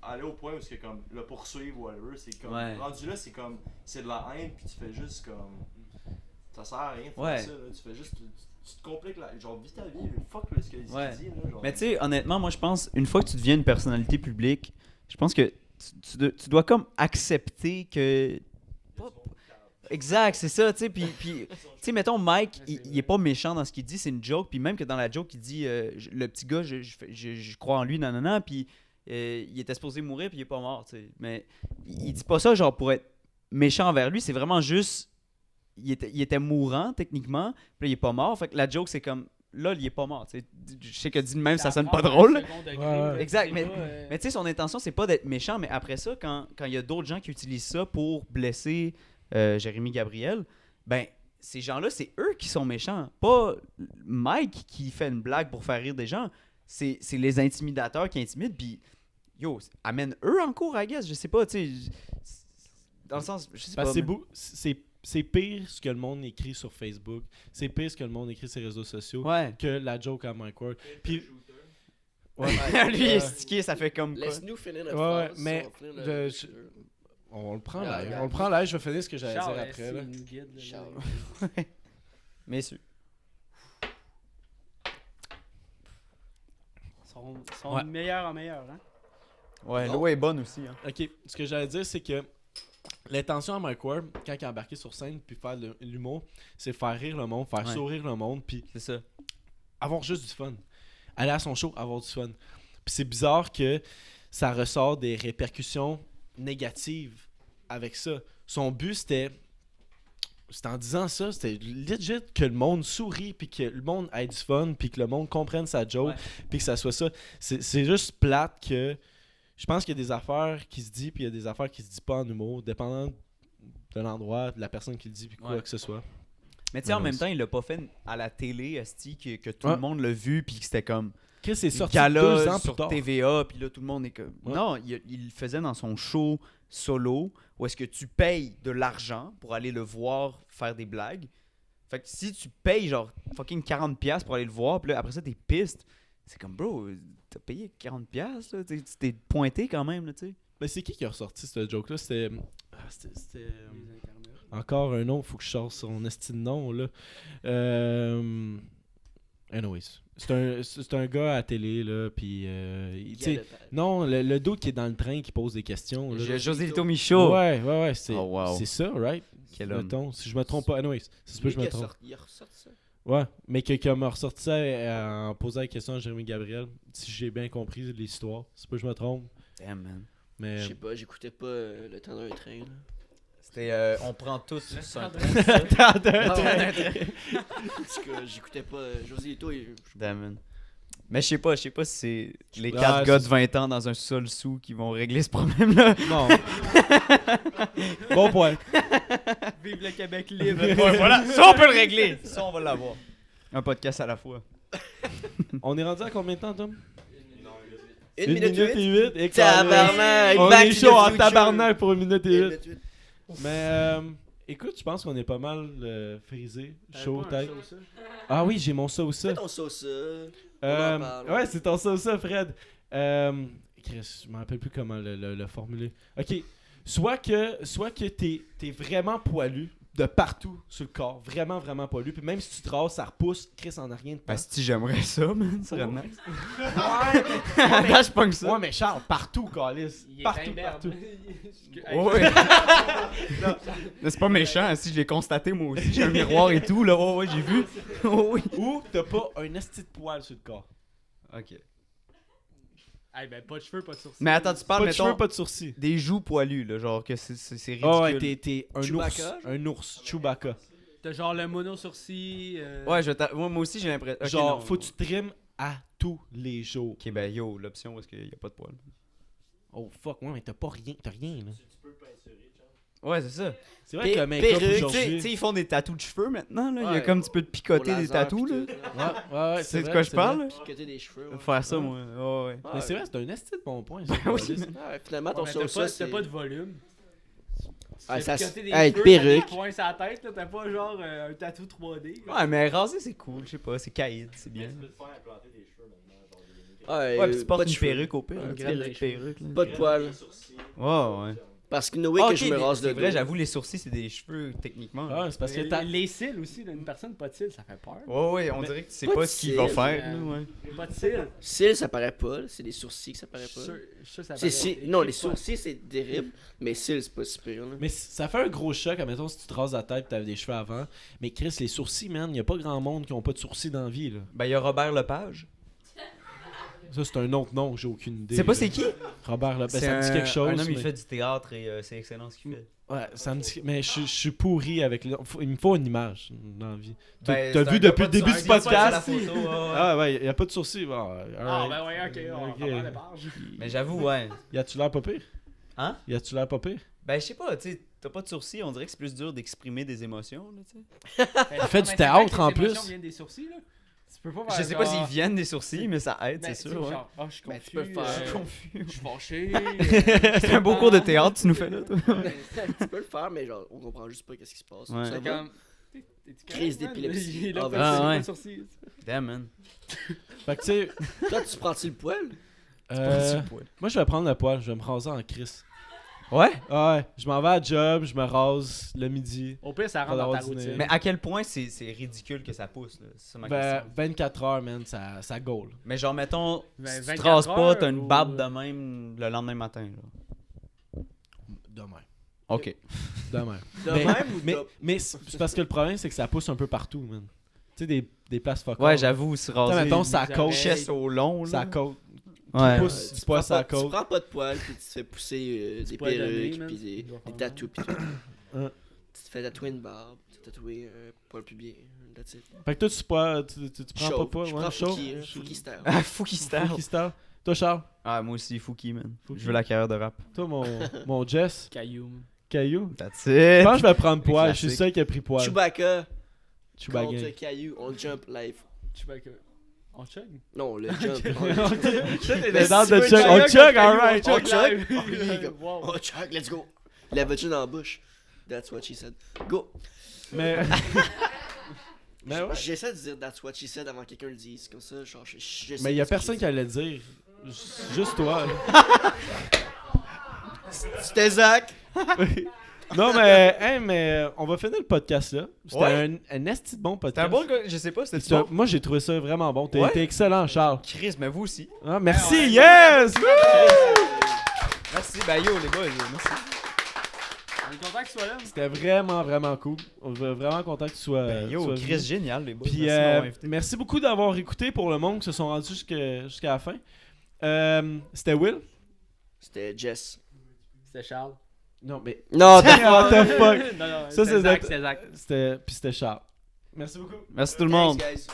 aller au point où c'est comme le poursuivre, whatever, c'est comme. Ouais. Rendu là, c'est comme. C'est de la haine, pis tu fais juste comme. Ça sert à rien de faire Ouais. ça, là. Tu fais juste. Tu te compliques la. Genre, vis ta vie, fuck ce qu'il Ouais. dit, là. Genre, Mais tu sais, honnêtement, moi je pense, une fois que tu deviens une personnalité publique, je pense que tu dois comme accepter que. Exact, c'est ça, tu sais. Puis tu sais, mettons, Mike, il est pas méchant dans ce qu'il dit, c'est une joke. Puis même que dans la joke, il dit le petit gars, je crois en lui, nanana. Puis il était supposé mourir, puis il est pas mort, tu sais. Mais il dit pas ça, genre, pour être méchant envers lui, c'est vraiment juste. Il était mourant, techniquement, puis là, il est pas mort. Fait que la joke, c'est comme. Là, il est pas mort, tu sais. Je sais que dit de même, ça sonne pas drôle. Ouais. Exact, mais tu sais, son intention, c'est pas d'être méchant, mais après ça, quand il y a d'autres gens qui utilisent ça pour blesser Jérémy Gabriel, ben, ces gens-là, c'est eux qui sont méchants. Pas Mike qui fait une blague pour faire rire des gens. C'est les intimidateurs qui intimident, puis yo, amène eux en cours, I guess. Je sais pas, tu sais. Dans le sens, je sais Parce pas. que mais- c'est pire ce que le monde écrit sur Facebook. C'est pire ce que le monde écrit sur les réseaux sociaux Ouais. que la joke à Mike Ward. Puis, Lui, il est stické, ça fait comme quoi. Laisse-nous finir notre Ouais, phrase. mais on va finir de- le- on le prend Ah, live. regarde. On le prend live. Je vais finir ce que j'allais Charles, dire après. Là. il nous guide, là. Charles. Messieurs. Sont Ouais. de meilleur en meilleur, hein? Ouais, Non. l'eau est bonne aussi. Hein. Ok, ce que j'allais dire, c'est que l'intention à Mike Ward, quand il est embarqué sur scène puis faire de l'humour, c'est faire rire le monde, faire Ouais. sourire le monde, puis C'est ça. avoir juste du fun. Aller à son show, avoir du fun. Puis c'est bizarre que ça ressort des répercussions négatives avec ça. Son but, c'était en disant ça, c'était legit que le monde sourit, puis que le monde ait du fun, puis que le monde comprenne sa joke, Ouais. puis que ça soit ça. C'est juste plate que je pense qu'il y a des affaires qui se disent, puis il y a des affaires qui se disent pas en humour, dépendant de l'endroit, de la personne qui le dit, puis quoi Ouais. que ce soit. Mais tu sais, en Ouais, même c'est- temps, il l'a pas fait à la télé, esti, que tout Ouais. le monde l'a vu, puis que c'était comme Chris est sorti gala 2 ans sur plus tard. TVA, puis là, tout le monde est comme... Ouais. Non, il le faisait dans son show solo, où est-ce que tu payes de l'argent pour aller le voir faire des blagues. Fait que si tu payes, genre, fucking 40$ pour aller le voir, puis là, après ça, t'es piste, c'est comme, bro, t'as payé 40$, là, tu t'es pointé quand même, là, tu sais. Mais c'est qui a ressorti ce joke-là? C'était encore un nom, faut que je sorte son esti de nom, là. Anyways. C'est un gars à la télé, là, puis... tu sais, non, le dude qui est dans le train qui pose des questions, là. José Lito Michaud. Ouais, c'est Oh, wow. c'est ça, right? Quel homme. Mettons, si je me trompe pas. Anyways, ça se peut que je me trompe. Il a ressorti ça. Ouais, mais quelqu'un m'a ressorti ça en posant la question à Jérémy Gabriel, si j'ai bien compris l'histoire. Ça se peut que je me trompe, Damn, man. mais... Je sais pas, j'écoutais pas le temps d'un train. Là. C'était, on prend tous sur un Attends, En tout cas, j'écoutais pas José Lito et Damn, man. Mais je sais pas si c'est les Ah, 4 gars c'est- de 20 ans dans un sol sous qui vont régler ce problème-là. Non. Bon point. Vive le Québec libre! Voilà, ça on peut le régler. Ça on va l'avoir. Un podcast à la fois. On est rendu à combien de temps, Tom? 1 minute 8. et Tabarnak! On Back est to the chaud en future. tabarnak pour 1 minute et 8. 1 minute 8. Mais écoute, je pense qu'on est pas mal frisé, chaud T'avais tête. pas un sauce, ça? Ah oui, j'ai mon sauce. Fais ton sauce. On en parle. Ouais, c'est ton sauce, Fred. Chris, je me rappelle plus comment le formuler. Ok, soit que t'es vraiment poilu de partout sur le corps, vraiment vraiment poilu, puis même si tu te rases, ça repousse, Chris en a rien de temps. Ben, si j'aimerais ça, man, ça serait nice. Ouais, Là, je pogne ça. ouais, mais Charles, partout, Calis. Il est Partout, imberbe. partout. Ouais. Mais c'est pas méchant, si je l'ai constaté moi aussi, j'ai un miroir et tout, là, ouais, j'ai vu. Oh, oui. Ou t'as pas un esti de poil sur le corps. Ok. Hey, ben, pas de cheveux, pas de sourcils. Mais attends, tu parles, Pas de mettons, cheveux, pas de sourcils. des joues poilus, là, genre que c'est ridicule. Oh ouais, t'es un Chewbacca, ours. Un ours, Chewbacca. T'as genre le mono-sourcil. Ouais, moi aussi j'ai l'impression. Ok, Genre, non. faut que tu trimes à tous les jours. Ok, ben yo, l'option où est-ce qu'il y a pas de poils. Oh fuck, ouais, mais t'as rien là. Ouais, c'est ça. C'est vrai que le make-up perruque, Tu sais, aujourd'hui. ils font des tatous de cheveux maintenant, là. Il y a Ouais. comme tu peux te picoter Au des laser, tatous, pis là. tout, Ouais, C'est de vrai, quoi je c'est vrai. parle, là? Picoter des cheveux. Ouais. Faire ça, moi. Ouais, ouais. Mais c'est vrai, c'est un esti de bon point. ça. oui, Ouais, finalement, ton T'as sauce, pas, c'est. t'as pas de volume. Ah, ça Picoter des hey, cheveux, perruque. t'as des points sur la tête, là, t'as pas genre un tatou 3D. là. Ouais, mais raser, c'est cool, je sais pas, c'est caïd, c'est bien. Tu peux te faire implanter des cheveux maintenant. Genre des Ouais, Ouais, pis tu pas portes de une cheveux. perruque au pire, Ouais, une graine petite de perruque, là. Pas de poils. Ouais, ouais. Parce que Noé, Ah, que ok, je me rase c'est le vrai, dos. j'avoue, les sourcils, c'est des cheveux, techniquement. Ah, c'est parce que Mais t'as. les cils aussi, là, une personne pas de cils, ça fait peur. Ouais, ouais, on Mais- dirait que tu sais pas pas de ce qu'il va cils, faire, là, ouais. Pas de cils. Cils, ça paraît pas. là. C'est les sourcils que ça paraît Je pas. suis sûr que ça C'est paraît. non, les Écris pas. sourcils, c'est terrible. Mais cils, c'est pas si pire. Là. Mais ça fait un gros choc, admettons, si tu te rases la tête et t'avais des cheveux avant. Mais Chris, les sourcils, man, y a pas grand monde qui ont pas de sourcils dans la vie, là. Ben, il y a Robert Lepage. Ça, c'est un autre nom, j'ai aucune idée. C'est pas là. c'est qui? Robert Lopez, C'est ça me dit quelque chose. Un homme, il mais- fait du théâtre et c'est excellent ce qu'il fait. Ouais, ça me dit. Mais je suis pourri avec. Il me faut une image dans la vie. Ben, T'as c'est vu un gars depuis pas le de- début un du gars pas de la podcast? photo, ouais, ouais. Ah ouais, y a pas de sourcils. Bon, Ah, alright. ben ouais, ok, on Ok. va faire la page. Mais j'avoue, ouais. Y a-tu l'air pas pire? Hein? Y a-tu l'air pas pire? Ben, je sais pas, tu sais, t'as pas de sourcils, on dirait que c'est plus dur d'exprimer des émotions, là, tu sais. Il fait du théâtre, en plus. viennent des sourcils, là. Tu peux pas Je faire sais pas genre- s'ils viennent des sourcils, mais ça aide, Ben, c'est tu sûr, sais, ouais. genre, ah, je suis Ben, confus. tu peux le faire. Je suis confus. Je suis fâché. C'est un beau cours de théâtre, tu nous fais là, toi. Tu peux le faire, mais genre, on comprend juste pas qu'est-ce qui se passe. Ouais. Ça C'est va? comme. T'es-tu Crise correct, man? d'épilepsie. Il est là, Ah, pas ben, de- ouais. pas de sourcils. Damn, man. Fait que tu sais. Toi, tu prends-tu le poil? Moi, je vais prendre le poil, je vais me raser en Chris. Ouais? Ah ouais, je m'en vais à job, je me rase le midi. Au pire, ça rentre Pas dans ta d'avoir dîné. routine. Mais à quel point c'est ridicule que ça pousse, là? C'est ça ma Ben, question. 24 heures, man, ça goal. Mais genre, mettons, Ben, si tu te 24 rases pas, heures t'as une ou- barbe de même le lendemain matin, là. Demain. Ok. Demain. De Mais- même ou Mais, de... mais c'est parce que le problème, c'est que ça pousse un peu partout, man. Tu sais, des places focales. Ouais, j'avoue, se Tu sais, raser. mettons, ça les côte. oreilles. Chest au long, là. Ça côte. Ouais. pousse. tu du poil prends sur la pas- côte. Tu prends pas de poil, puis tu te fais pousser des poil donné, perruques, man. puis des Tu vas faire tatous, puis tout. Hein. Tu te fais tatouer une barbe, tu te fais tatouer un poil pubien, that's it. Fait que toi, tu prends Chauve. pas poil, Je ouais, prends chauve. Fouki, hein, Fouki style. Ah, Fouki style. Fouki style. Toi, Charles. Ah, moi aussi, Fouki, man. Fouki. Je veux la carrière de rap. Toi, mon Jess. Caillou. Caillou. That's Je it. pense que je vais prendre poil. Je suis le classique. seul qui a pris poil. Chewbacca Chewbacca. contre Caillou, on jump live. Chewbacca. On chug? Non, le jump. Les dents si de tu veux chug. On chug, chug, alright. on chug. live. Oh, chug, let's go. Lève-tu dans la bouche. That's what she said. Go. Mais. Mais ouais. J'essaie de dire that's what she said avant que quelqu'un le dise. Comme ça, genre, je sais Mais il y a ce que personne j'ai qui allait le dire. Juste toi. là. dit. C'était Zach. Non, mais on va finir le podcast là. C'était Ouais. un esti de bon T'es podcast. un bon gars, je sais pas, c'était C'était- bon. Moi, j'ai trouvé ça vraiment bon. T'as Ouais. été excellent, Charles. Chris, mais vous aussi. Ah, merci, Ouais, yes! Merci, bah yo, les boys, merci. On est content qu'il soit là. C'était vraiment, vraiment cool. On est vraiment content que tu sois. Ben yo, sois Chris, venu. génial, les boys. Puis, Merci de m'avoir invité. merci beaucoup d'avoir écouté pour le monde qui se sont rendus jusqu'à la fin. C'était Will? C'était Jess. C'était Charles. Non, mais. Non, What the fuck? Non, non, Ça, c'est Zach, Zach. c'est Zach. Puis c'était Charles. Merci beaucoup. Merci tout le monde. Thanks, guys.